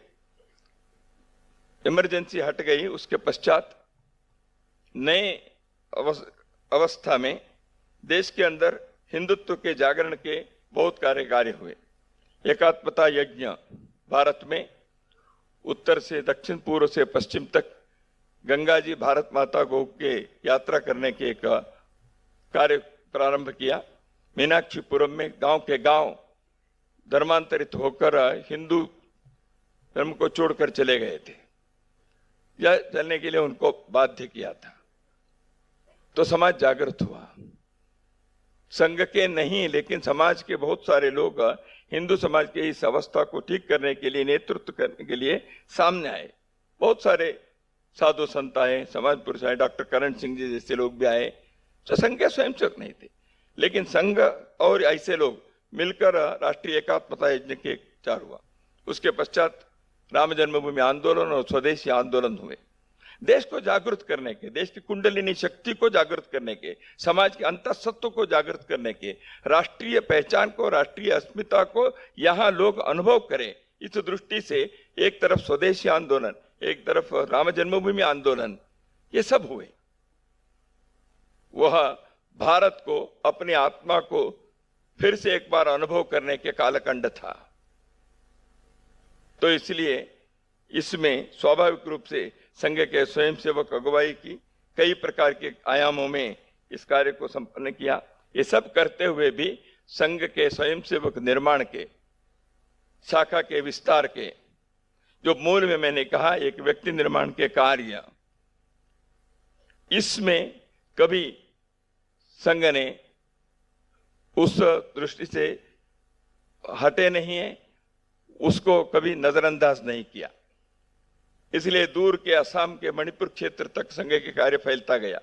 इमरजेंसी हट गई। उसके पश्चात नए अवस्था में देश के अंदर हिंदुत्व के जागरण के बहुत कार्य हुए। एकात्मता यज्ञ भारत में उत्तर से दक्षिण, पूर्व से पश्चिम तक गंगा जी भारत माता गौ के यात्रा करने के एक कार्य प्रारंभ किया। मीनाक्षीपुरम में गांव के गांव धर्मांतरित होकर हिंदू धर्म को छोड़कर चले गए थे, या चलने के लिए उनको बाध्य किया था। तो समाज जागृत हुआ। संघ के नहीं लेकिन समाज के बहुत सारे लोग हिंदू समाज की इस अवस्था को ठीक करने के लिए, नेतृत्व करने के लिए सामने आए। बहुत सारे साधु संत आए, समाज पुरुष आए, डॉक्टर करण सिंह जी जैसे लोग भी आए, जो संघ के स्वयंसेवक नहीं थे, लेकिन संघ और ऐसे लोग मिलकर राष्ट्रीय एकात्मता यज्ञ के विचार हुआ। उसके पश्चात राम जन्मभूमि आंदोलन और स्वदेशी आंदोलन हुए। देश को जागृत करने के, देश की कुंडलिनी शक्ति को जागृत करने के, समाज के अंतःसत्व को जागृत करने के, राष्ट्रीय पहचान को, राष्ट्रीय अस्मिता को यहाँ लोग अनुभव करें, इस दृष्टि से एक तरफ स्वदेशी आंदोलन, एक तरफ राम जन्मभूमि आंदोलन, ये सब हुए। वह भारत को, अपनी आत्मा को फिर से एक बार अनुभव करने के कालखंड था। तो इसलिए इसमें स्वाभाविक रूप से संघ के स्वयंसेवक अगुवाई की, कई प्रकार के आयामों में इस कार्य को संपन्न किया। ये सब करते हुए भी संघ के स्वयंसेवक निर्माण के, शाखा के विस्तार के, जो मूल में मैंने कहा एक व्यक्ति निर्माण के कार्य, इसमें कभी संघ ने उस दृष्टि से हटे नहीं है, उसको कभी नजरअंदाज नहीं किया। इसलिए दूर के असम के मणिपुर क्षेत्र तक संघ के कार्य फैलता गया।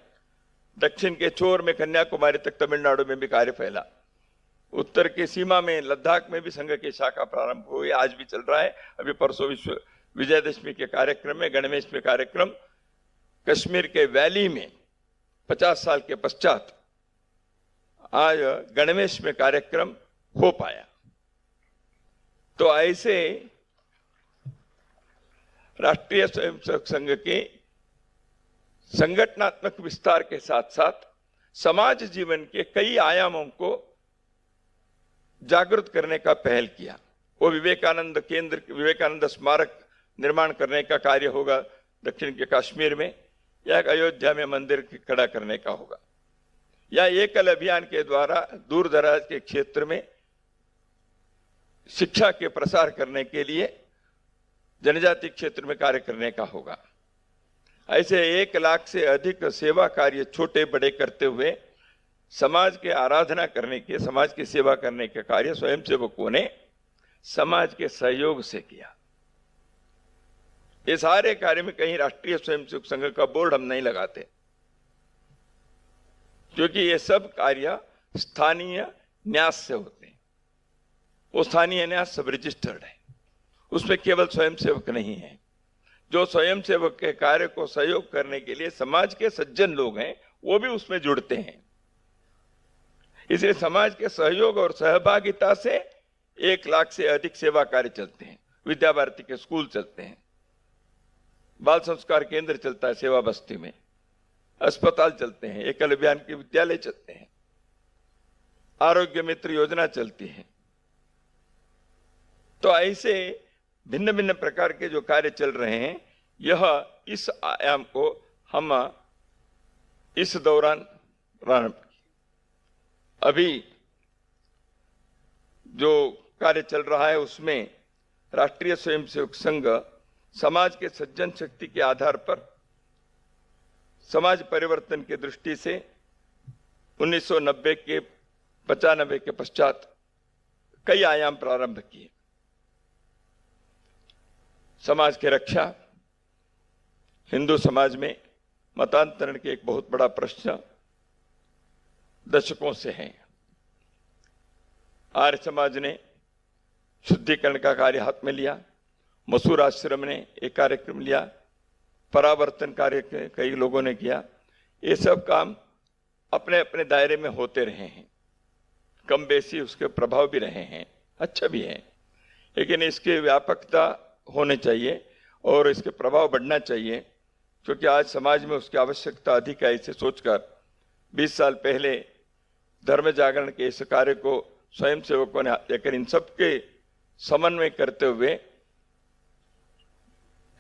दक्षिण के छोर में कन्याकुमारी तक तमिलनाडु में भी कार्य फैला। उत्तर की सीमा में लद्दाख में भी संघ की शाखा प्रारंभ हुई, आज भी चल रहा है। अभी परसों विजयदशमी के कार्यक्रम में, गणवेश में कार्यक्रम, कश्मीर के वैली में 50 साल के पश्चात आज गणवेश में कार्यक्रम हो पाया। तो ऐसे राष्ट्रीय स्वयंसेवक संघ के संगठनात्मक विस्तार के साथ साथ समाज जीवन के कई आयामों को जागृत करने का पहल किया। वो विवेकानंद केंद्र, विवेकानंद स्मारक निर्माण करने का कार्य होगा दक्षिण के कश्मीर में, या अयोध्या में मंदिर खड़ा करने का होगा, या एकल अभियान के द्वारा दूर दराज के क्षेत्र में शिक्षा के प्रसार करने के लिए जनजाति क्षेत्र में कार्य करने का होगा। ऐसे 1 लाख से अधिक सेवा कार्य छोटे बड़े करते हुए समाज के आराधना करने के, समाज की सेवा करने के कार्य स्वयंसेवकों ने समाज के सहयोग से किया। ये सारे कार्य में कहीं राष्ट्रीय स्वयंसेवक संघ का बोर्ड हम नहीं लगाते, क्योंकि ये सब कार्य स्थानीय न्यास से होते हैं। वो स्थानीय न्यास सब रजिस्टर्ड है, उसमें केवल स्वयंसेवक नहीं है। जो स्वयंसेवक के कार्य को सहयोग करने के लिए समाज के सज्जन लोग हैं, वो भी उसमें जुड़ते हैं। इसलिए समाज के सहयोग और सहभागिता से 1 लाख से अधिक सेवा कार्य चलते हैं। विद्या भारती के स्कूल चलते हैं, बाल संस्कार केंद्र चलता है सेवा बस्ती में, अस्पताल चलते हैं, एकल अभियान के विद्यालय चलते हैं, आरोग्य मित्र योजना चलती है। तो ऐसे भिन्न भिन्न प्रकार के जो कार्य चल रहे हैं, यह इस आयाम को हम इस दौरान प्रारंभ किए। अभी जो कार्य चल रहा है उसमें राष्ट्रीय स्वयंसेवक संघ समाज के सज्जन शक्ति के आधार पर समाज परिवर्तन की दृष्टि से 1990 के 95 के पश्चात कई आयाम प्रारंभ किए। समाज की रक्षा, हिंदू समाज में मतांतरण के एक बहुत बड़ा प्रश्न दशकों से है। आर्य समाज ने शुद्धिकरण का कार्य हाथ में लिया, मसूर आश्रम ने एक कार्यक्रम लिया, परावर्तन कार्य कई लोगों ने किया। ये सब काम अपने अपने दायरे में होते रहे हैं, कम बेसी उसके प्रभाव भी रहे हैं, अच्छा भी है, लेकिन इसकी व्यापकता होनी चाहिए और इसके प्रभाव बढ़ना चाहिए, क्योंकि आज समाज में उसकी आवश्यकता अधिक है। इसे सोचकर 20 साल पहले धर्म जागरण के इस कार्य को स्वयंसेवकों ने लेकर इन सबके समन्वय करते हुए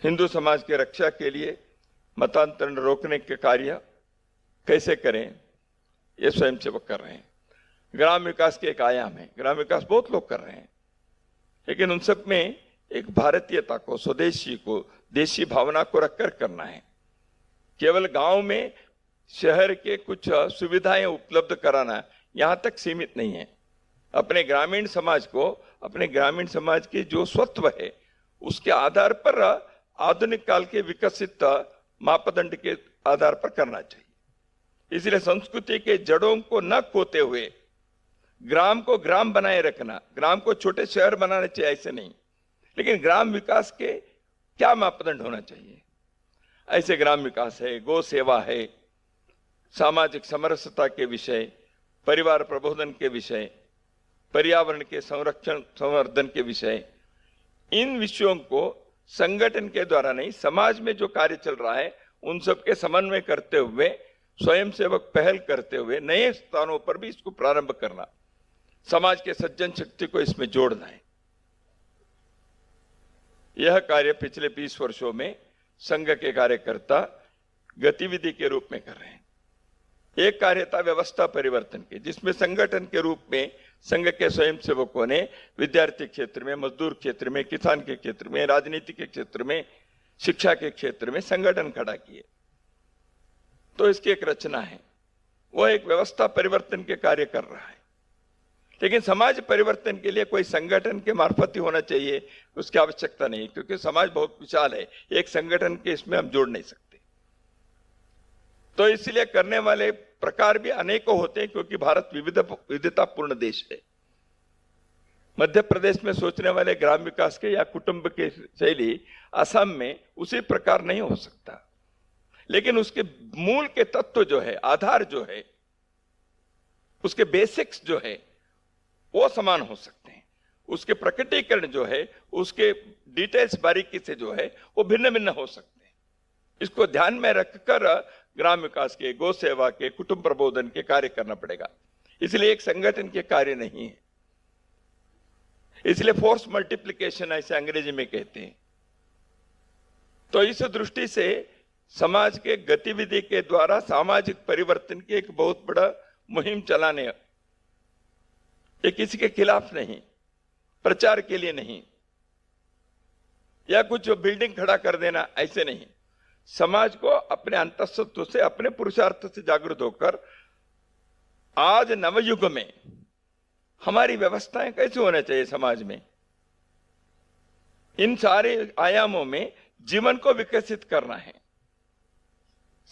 हिंदू समाज की रक्षा के लिए मतांतरण रोकने के कार्य कैसे करें, ये स्वयंसेवक कर रहे हैं। ग्राम विकास के एक आयाम है, ग्राम विकास बहुत लोग कर रहे हैं, लेकिन उन सब में एक भारतीयता को, स्वदेशी को, देशी भावना को रखकर करना है। केवल गांव में शहर के कुछ सुविधाएं उपलब्ध कराना यहाँ तक सीमित नहीं है। अपने ग्रामीण समाज को, अपने ग्रामीण समाज के जो स्वत्व है उसके आधार पर आधुनिक काल के विकसित मापदंड के आधार पर करना चाहिए। इसलिए संस्कृति के जड़ों को न खोते हुए ग्राम को ग्राम बनाए रखना, ग्राम को छोटे शहर बनाने चाहिए ऐसे नहीं, लेकिन ग्राम विकास के क्या मापदंड होना चाहिए, ऐसे ग्राम विकास है, गौ सेवा है, सामाजिक समरसता के विषय, परिवार प्रबोधन के विषय, पर्यावरण के संरक्षण संवर्धन के विषय, इन विषयों को संगठन के द्वारा नहीं, समाज में जो कार्य चल रहा है उन सब के समन्वय करते हुए, स्वयंसेवक पहल करते हुए नए स्थानों पर भी इसको प्रारंभ करना, समाज के सज्जन शक्ति को इसमें जोड़ना है। यह कार्य पिछले 20 वर्षों में संघ के कार्यकर्ता गतिविधि के रूप में कर रहे हैं। एक कार्य था व्यवस्था परिवर्तन के, जिसमें संगठन के रूप में संघ के स्वयंसेवकों ने विद्यार्थी क्षेत्र में, मजदूर क्षेत्र में, किसान के क्षेत्र में, राजनीति के क्षेत्र में, शिक्षा के क्षेत्र में संगठन खड़ा किए। तो इसकी एक रचना है, वो एक व्यवस्था परिवर्तन के कार्य कर रहा है। लेकिन समाज परिवर्तन के लिए कोई संगठन के मार्फत ही होना चाहिए, उसकी आवश्यकता नहीं, क्योंकि समाज बहुत विशाल है, एक संगठन के इसमें हम जोड़ नहीं सकते। तो इसलिए करने वाले प्रकार भी अनेकों होते हैं, क्योंकि भारत विविधतापूर्ण देश है। मध्य प्रदेश में सोचने वाले ग्राम विकास के या कुटुंब के शैली असम में उसी प्रकार नहीं हो सकता, लेकिन उसके मूल के तत्व जो है, आधार जो है, उसके बेसिक्स जो है वो समान हो सकते हैं। उसके प्रकटीकरण जो है, उसके डिटेल्स बारीकी से जो है वो भिन्न भिन्न हो सकते हैं। इसको ध्यान में रखकर ग्राम विकास के, गौ सेवा के, कुटुंब प्रबोधन के कार्य करना पड़ेगा। इसलिए एक संगठन के कार्य नहीं है, इसलिए फोर्स मल्टीप्लिकेशन ऐसे अंग्रेजी में कहते हैं। तो इस दृष्टि से समाज के गतिविधि के द्वारा सामाजिक परिवर्तन की एक बहुत बड़ा मुहिम चलाने, ये किसी के खिलाफ नहीं, प्रचार के लिए नहीं, या कुछ बिल्डिंग खड़ा कर देना ऐसे नहीं, समाज को अपने अंतःसत्व से, अपने पुरुषार्थ से जागृत होकर आज नवयुग में हमारी व्यवस्थाएं कैसे होना चाहिए समाज में, इन सारे आयामों में जीवन को विकसित करना है।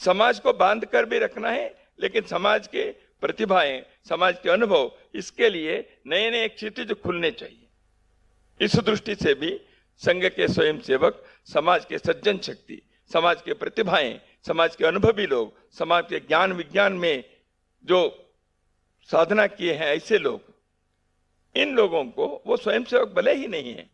समाज को बांध कर भी रखना है, लेकिन समाज के प्रतिभाएं, समाज के अनुभव, इसके लिए नए नए क्षितिज खुलने चाहिए। इस दृष्टि से भी संघ के स्वयंसेवक समाज के सज्जन शक्ति, समाज के प्रतिभाएं, समाज के अनुभवी लोग, समाज के ज्ञान विज्ञान में जो साधना किए हैं ऐसे लोग, इन लोगों को, वो स्वयंसेवक भले ही नहीं है,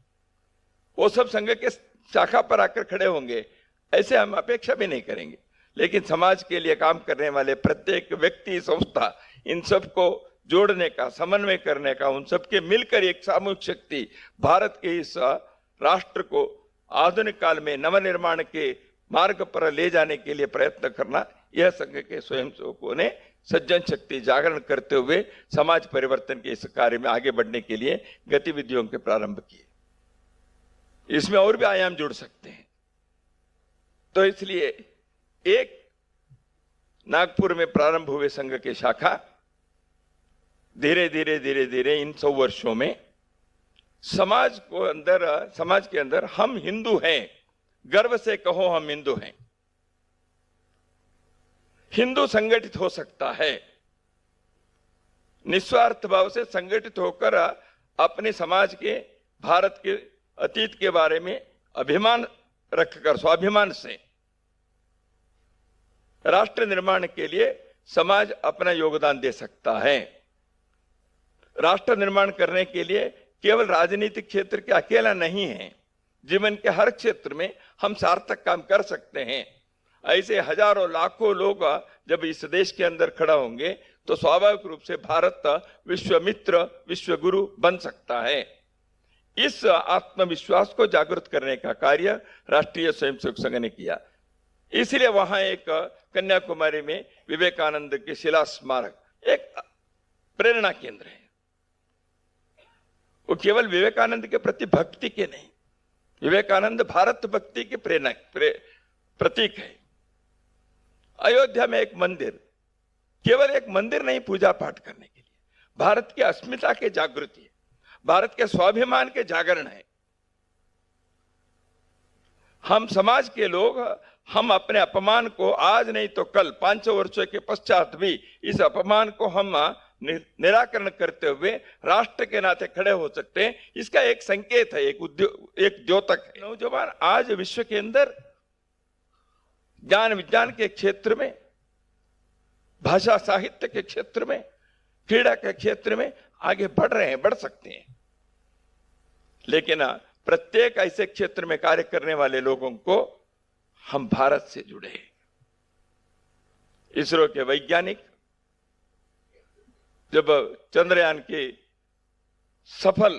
वो सब संघ के शाखा पर आकर खड़े होंगे ऐसे हम अपेक्षा भी नहीं करेंगे, लेकिन समाज के लिए काम करने वाले प्रत्येक व्यक्ति, संस्था, इन सब को जोड़ने का, समन्वय करने का, उन सबके मिलकर एक सामूहिक शक्ति भारत के इस राष्ट्र को आधुनिक काल में नवनिर्माण के मार्ग पर ले जाने के लिए प्रयत्न करना, यह संघ के स्वयंसेवकों ने सज्जन शक्ति जागरण करते हुए समाज परिवर्तन के इस कार्य में आगे बढ़ने के लिए गतिविधियों के प्रारंभ किए। इसमें और भी आयाम जुड़ सकते हैं। तो इसलिए एक नागपुर में प्रारंभ हुए संघ के शाखा धीरे धीरे इन 100 वर्षों में समाज के अंदर हम हिंदू हैं, गर्व से कहो हम हिंदू हैं, हिंदू संगठित हो सकता है, निस्वार्थ भाव से संगठित होकर अपने समाज के, भारत के अतीत के बारे में अभिमान रखकर, स्वाभिमान से राष्ट्र निर्माण के लिए समाज अपना योगदान दे सकता है। राष्ट्र निर्माण करने के लिए केवल राजनीतिक क्षेत्र के अकेला नहीं है, जीवन के हर क्षेत्र में हम सार्थक काम कर सकते हैं। ऐसे हजारों लाखों लोग जब इस देश के अंदर खड़ा होंगे तो स्वाभाविक रूप से भारत विश्व मित्र, विश्व गुरु बन सकता है। इस आत्मविश्वास को जागृत करने का कार्य राष्ट्रीय स्वयंसेवक संघ ने किया। इसलिए वहां एक कन्याकुमारी में विवेकानंद के शिला स्मारक एक प्रेरणा केंद्र है। वो केवल विवेकानंद के प्रति भक्ति के नहीं, विवेकानंद भारत भक्ति के प्रतीक है। अयोध्या में एक मंदिर, केवल एक मंदिर नहीं पूजा पाठ करने के लिए, भारत की अस्मिता के जागृति है, भारत के स्वाभिमान के जागरण है। हम समाज के लोग, हम अपने अपमान को आज नहीं तो कल 500 वर्षों के पश्चात भी इस अपमान को हम निराकरण करते हुए राष्ट्र के नाते खड़े हो सकते हैं। इसका एक संकेत है, एक द्योतक है। नौजवान आज विश्व के अंदर ज्ञान विज्ञान के क्षेत्र में, भाषा साहित्य के क्षेत्र में, क्रीड़ा के क्षेत्र में आगे बढ़ रहे हैं, बढ़ सकते हैं। लेकिन प्रत्येक ऐसे क्षेत्र में कार्य करने वाले लोगों को हम भारत से जुड़े। इसरो के वैज्ञानिक जब चंद्रयान के सफल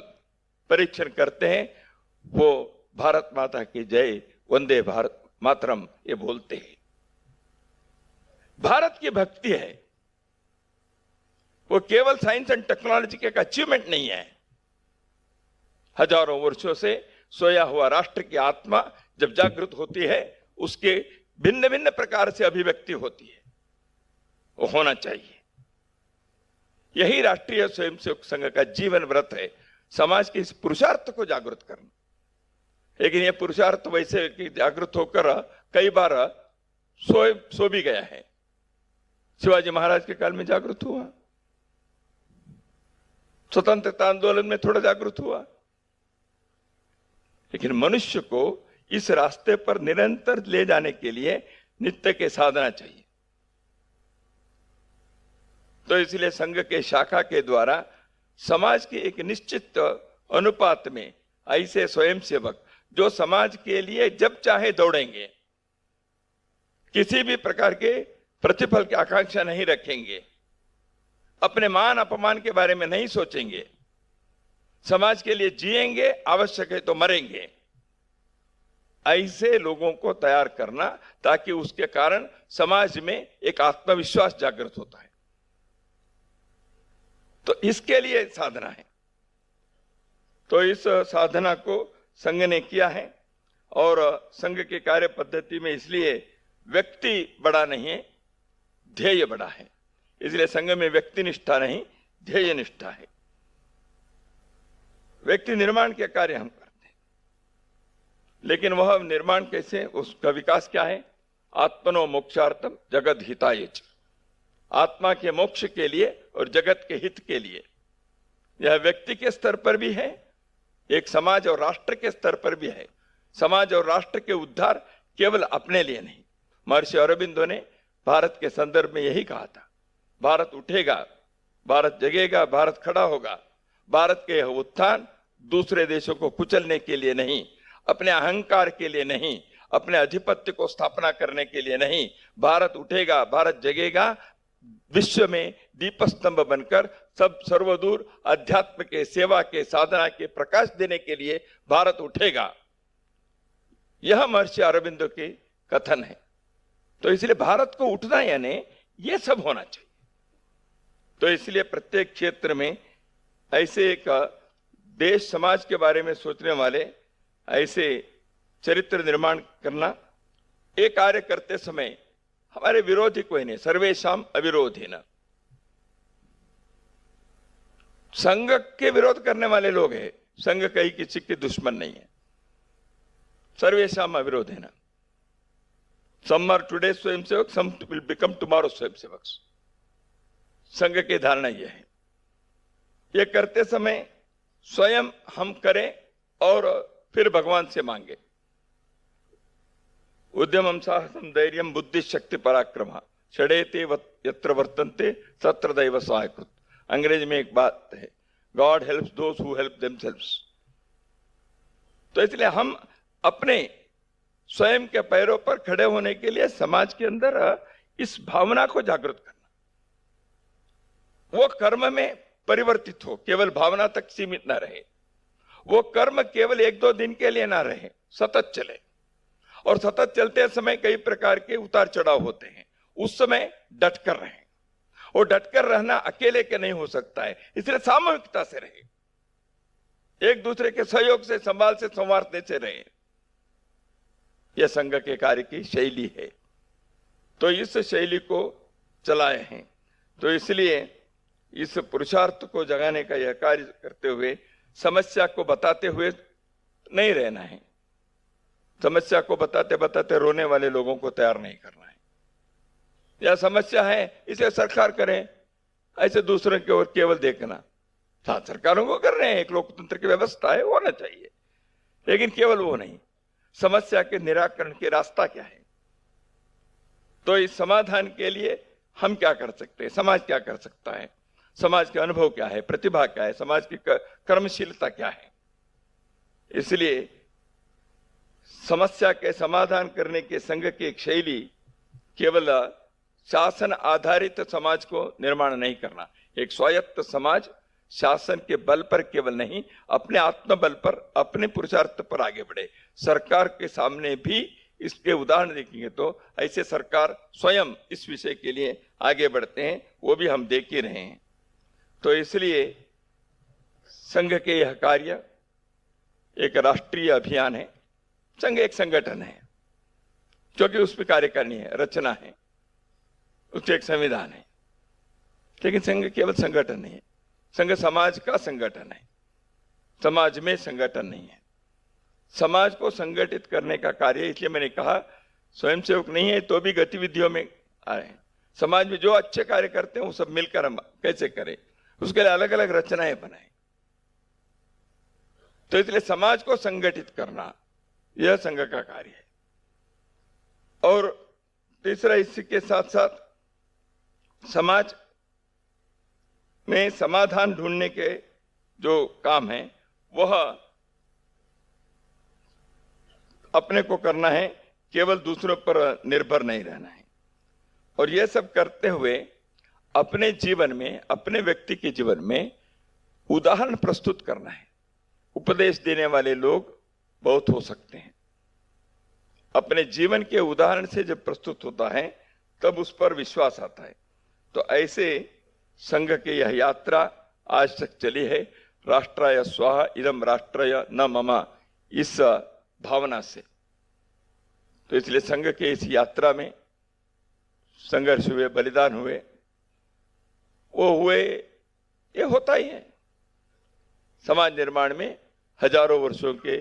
परीक्षण करते हैं, वो भारत माता की जय, वंदे भारत मातरम ये बोलते हैं। भारत की भक्ति है, वो केवल साइंस एंड टेक्नोलॉजी का अचीवमेंट नहीं है। हजारों वर्षों से सोया हुआ राष्ट्र की आत्मा जब जागृत होती है, उसके भिन्न भिन्न प्रकार से अभिव्यक्ति होती है, वो होना चाहिए। यही राष्ट्रीय स्वयंसेवक संघ का जीवन व्रत है, समाज के इस पुरुषार्थ को जागृत करना। लेकिन यह पुरुषार्थ वैसे कि जागृत होकर कई बार सो भी गया है। शिवाजी महाराज के काल में जागृत हुआ, स्वतंत्रता आंदोलन में थोड़ा जागृत हुआ, लेकिन मनुष्य को इस रास्ते पर निरंतर ले जाने के लिए नित्य के साधना चाहिए। तो इसलिए संघ के शाखा के द्वारा समाज के एक निश्चित अनुपात में ऐसे स्वयंसेवक जो समाज के लिए जब चाहे दौड़ेंगे, किसी भी प्रकार के प्रतिफल की आकांक्षा नहीं रखेंगे, अपने मान अपमान के बारे में नहीं सोचेंगे, समाज के लिए जिएंगे, आवश्यक है तो मरेंगे, ऐसे लोगों को तैयार करना, ताकि उसके कारण समाज में एक आत्मविश्वास जागृत होता है। तो इसके लिए साधना है। तो इस साधना को संघ ने किया है, और संघ की कार्य पद्धति में इसलिए व्यक्ति बड़ा नहीं है, ध्येय बड़ा है। इसलिए संघ में व्यक्ति निष्ठा नहीं, ध्येय निष्ठा है। व्यक्ति निर्माण के कार्य हम करते हैं, लेकिन वह निर्माण कैसे, उसका विकास क्या है? आत्मनो मोक्षार्थम जगत हिताय च, आत्मा के मोक्ष के लिए और जगत के हित के लिए। यह व्यक्ति के स्तर पर भी है, एक समाज और राष्ट्र के स्तर पर भी है। समाज और राष्ट्र के उद्धार केवल अपने लिए नहीं। महर्षि अरबिंदो ने भारत के संदर्भ में यही कहा था, भारत उठेगा, भारत जगेगा, भारत खड़ा होगा। भारत के उत्थान दूसरे देशों को कुचलने के लिए नहीं, अपने अहंकार के लिए नहीं, अपने अधिपत्य को स्थापना करने के लिए नहीं। भारत उठेगा, भारत जगेगा, विश्व में दीपस्तंभ बनकर सब सर्वदूर अध्यात्म के, सेवा के, साधना के प्रकाश देने के लिए भारत उठेगा। यह महर्षि अरबिंदो के कथन है। तो इसलिए भारत को उठना यानी यह सब होना चाहिए। तो इसलिए प्रत्येक क्षेत्र में ऐसे एक देश समाज के बारे में सोचने वाले ऐसे चरित्र निर्माण करना, एक कार्य करते समय हमारे विरोधी कोई नहीं, सर्वेशाम अविरोधेन। संघ के विरोध करने वाले लोग हैं, संघ कहीं किसी के दुश्मन नहीं है। सर्वेशाम अविरोधेन। Some are today swayamsevak, some will become tomorrow swayamsevak. Sangh की धारणा यह है। ये करते समय स्वयं हम करें और फिर भगवान से मांगे। उद्यमम साहसम धैर्यम बुद्धि शक्ति पराक्रम षडेते यत्र वर्तन्ते तत्र दैव सहायकृत। अंग्रेजी में एक बात है, God helps those who help themselves. तो इसलिए हम अपने स्वयं के पैरों पर खड़े होने के लिए समाज के अंदर इस भावना को जागृत करना, वो कर्म में परिवर्तित हो, केवल भावना तक सीमित ना रहे। वो कर्म केवल 1-2 दिन के लिए ना रहे, सतत चले। और सतत चलते समय कई प्रकार के उतार चढ़ाव होते हैं, उस समय डटकर रहें। और डटकर रहना अकेले के नहीं हो सकता है, इसलिए सामूहिकता से रहे, एक दूसरे के सहयोग से, संभाल से, संवारने से रहे। यह संघ के कार्य की शैली है। तो इस शैली को चलाए हैं। तो इसलिए इस पुरुषार्थ को जगाने का यह कार्य करते हुए समस्या को बताते हुए नहीं रहना है। समस्या को बताते बताते रोने वाले लोगों को तैयार नहीं करना है। यह समस्या है इसलिए सरकार करे, ऐसे दूसरों की ओर केवल देखना। साथ सरकारों को कर रहे हैं, एक लोकतंत्र की व्यवस्था है, होना चाहिए, लेकिन केवल वो नहीं। समस्या के निराकरण के रास्ता क्या है, तो इस समाधान के लिए हम क्या कर सकते हैं, समाज क्या कर सकता है, समाज के अनुभव क्या है, प्रतिभा क्या है, समाज की कर्मशीलता क्या है। इसलिए समस्या के समाधान करने के संघ की एक शैली केवल शासन आधारित समाज को निर्माण नहीं करना। एक स्वायत्त समाज शासन के बल पर केवल नहीं, अपने आत्मबल पर, अपने पुरुषार्थ पर आगे बढ़े। सरकार के सामने भी इसके उदाहरण देखेंगे तो ऐसे सरकार स्वयं इस विषय के लिए आगे बढ़ते हैं, वो भी हम देख ही रहे हैं। तो इसलिए संघ के यह कार्य एक राष्ट्रीय अभियान है। संघ एक संगठन है, क्योंकि उसमें कार्यकारिणी है, रचना है, उसके एक संविधान है। लेकिन संघ केवल संगठन नहीं है, संघ समाज का संगठन है, समाज में संगठन नहीं है। समाज को संगठित करने का कार्य, इसलिए मैंने कहा स्वयंसेवक नहीं है तो भी गतिविधियों में आ रहे हैं। समाज में जो अच्छे कार्य करते हैं वो सब मिलकर हम कैसे करें, उसके लिए अलग अलग रचनाएं बनाए। तो इसलिए समाज को संगठित करना यह संघ का कार्य है। और तीसरा, इसके साथ साथ समाज में समाधान ढूंढने के जो काम है वह अपने को करना है, केवल दूसरों पर निर्भर नहीं रहना है। और यह सब करते हुए अपने जीवन में, अपने व्यक्ति के जीवन में उदाहरण प्रस्तुत करना है। उपदेश देने वाले लोग बहुत हो सकते हैं, अपने जीवन के उदाहरण से जब प्रस्तुत होता है तब उस पर विश्वास आता है। तो ऐसे संघ की यह यात्रा आज तक चली है, राष्ट्राय स्वाहा इदम राष्ट्राय न मम, इस भावना से। तो इसलिए संघ के इस यात्रा में संघर्ष हुए, बलिदान हुए, वो हुए, ये होता ही है। समाज निर्माण में हजारों वर्षों के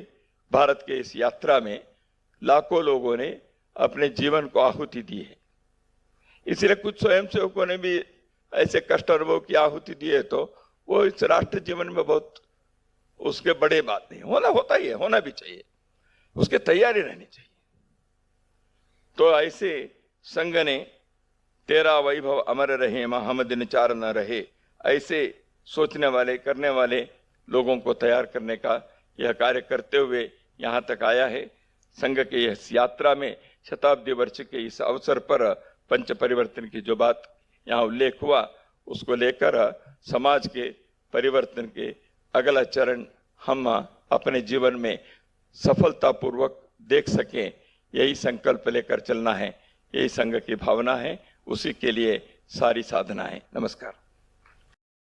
भारत के इस यात्रा में लाखों लोगों ने अपने जीवन को आहुति दी है। इसलिए कुछ स्वयंसेवकों ने भी ऐसे कष्ट अनुभव की आहुति दी है, तो वो इस राष्ट्र जीवन में बहुत उसके बड़े बात नहीं, होना होता ही है, होना भी चाहिए, उसके तैयारी रहनी चाहिए। तो ऐसे संघ ने तेरा वैभव अमर रहे हम दिन चार न रहे, ऐसे सोचने वाले, करने वाले लोगों को तैयार करने का यह कार्य करते हुए यहाँ तक आया है। संघ के इस यात्रा में शताब्दी वर्ष के इस अवसर पर पंच परिवर्तन की जो बात यहाँ उल्लेख हुआ, उसको लेकर समाज के परिवर्तन के अगला चरण हम अपने जीवन में सफलतापूर्वक देख सकें, यही संकल्प लेकर चलना है, यही संघ की भावना है, उसी के लिए सारी साधना है। नमस्कार।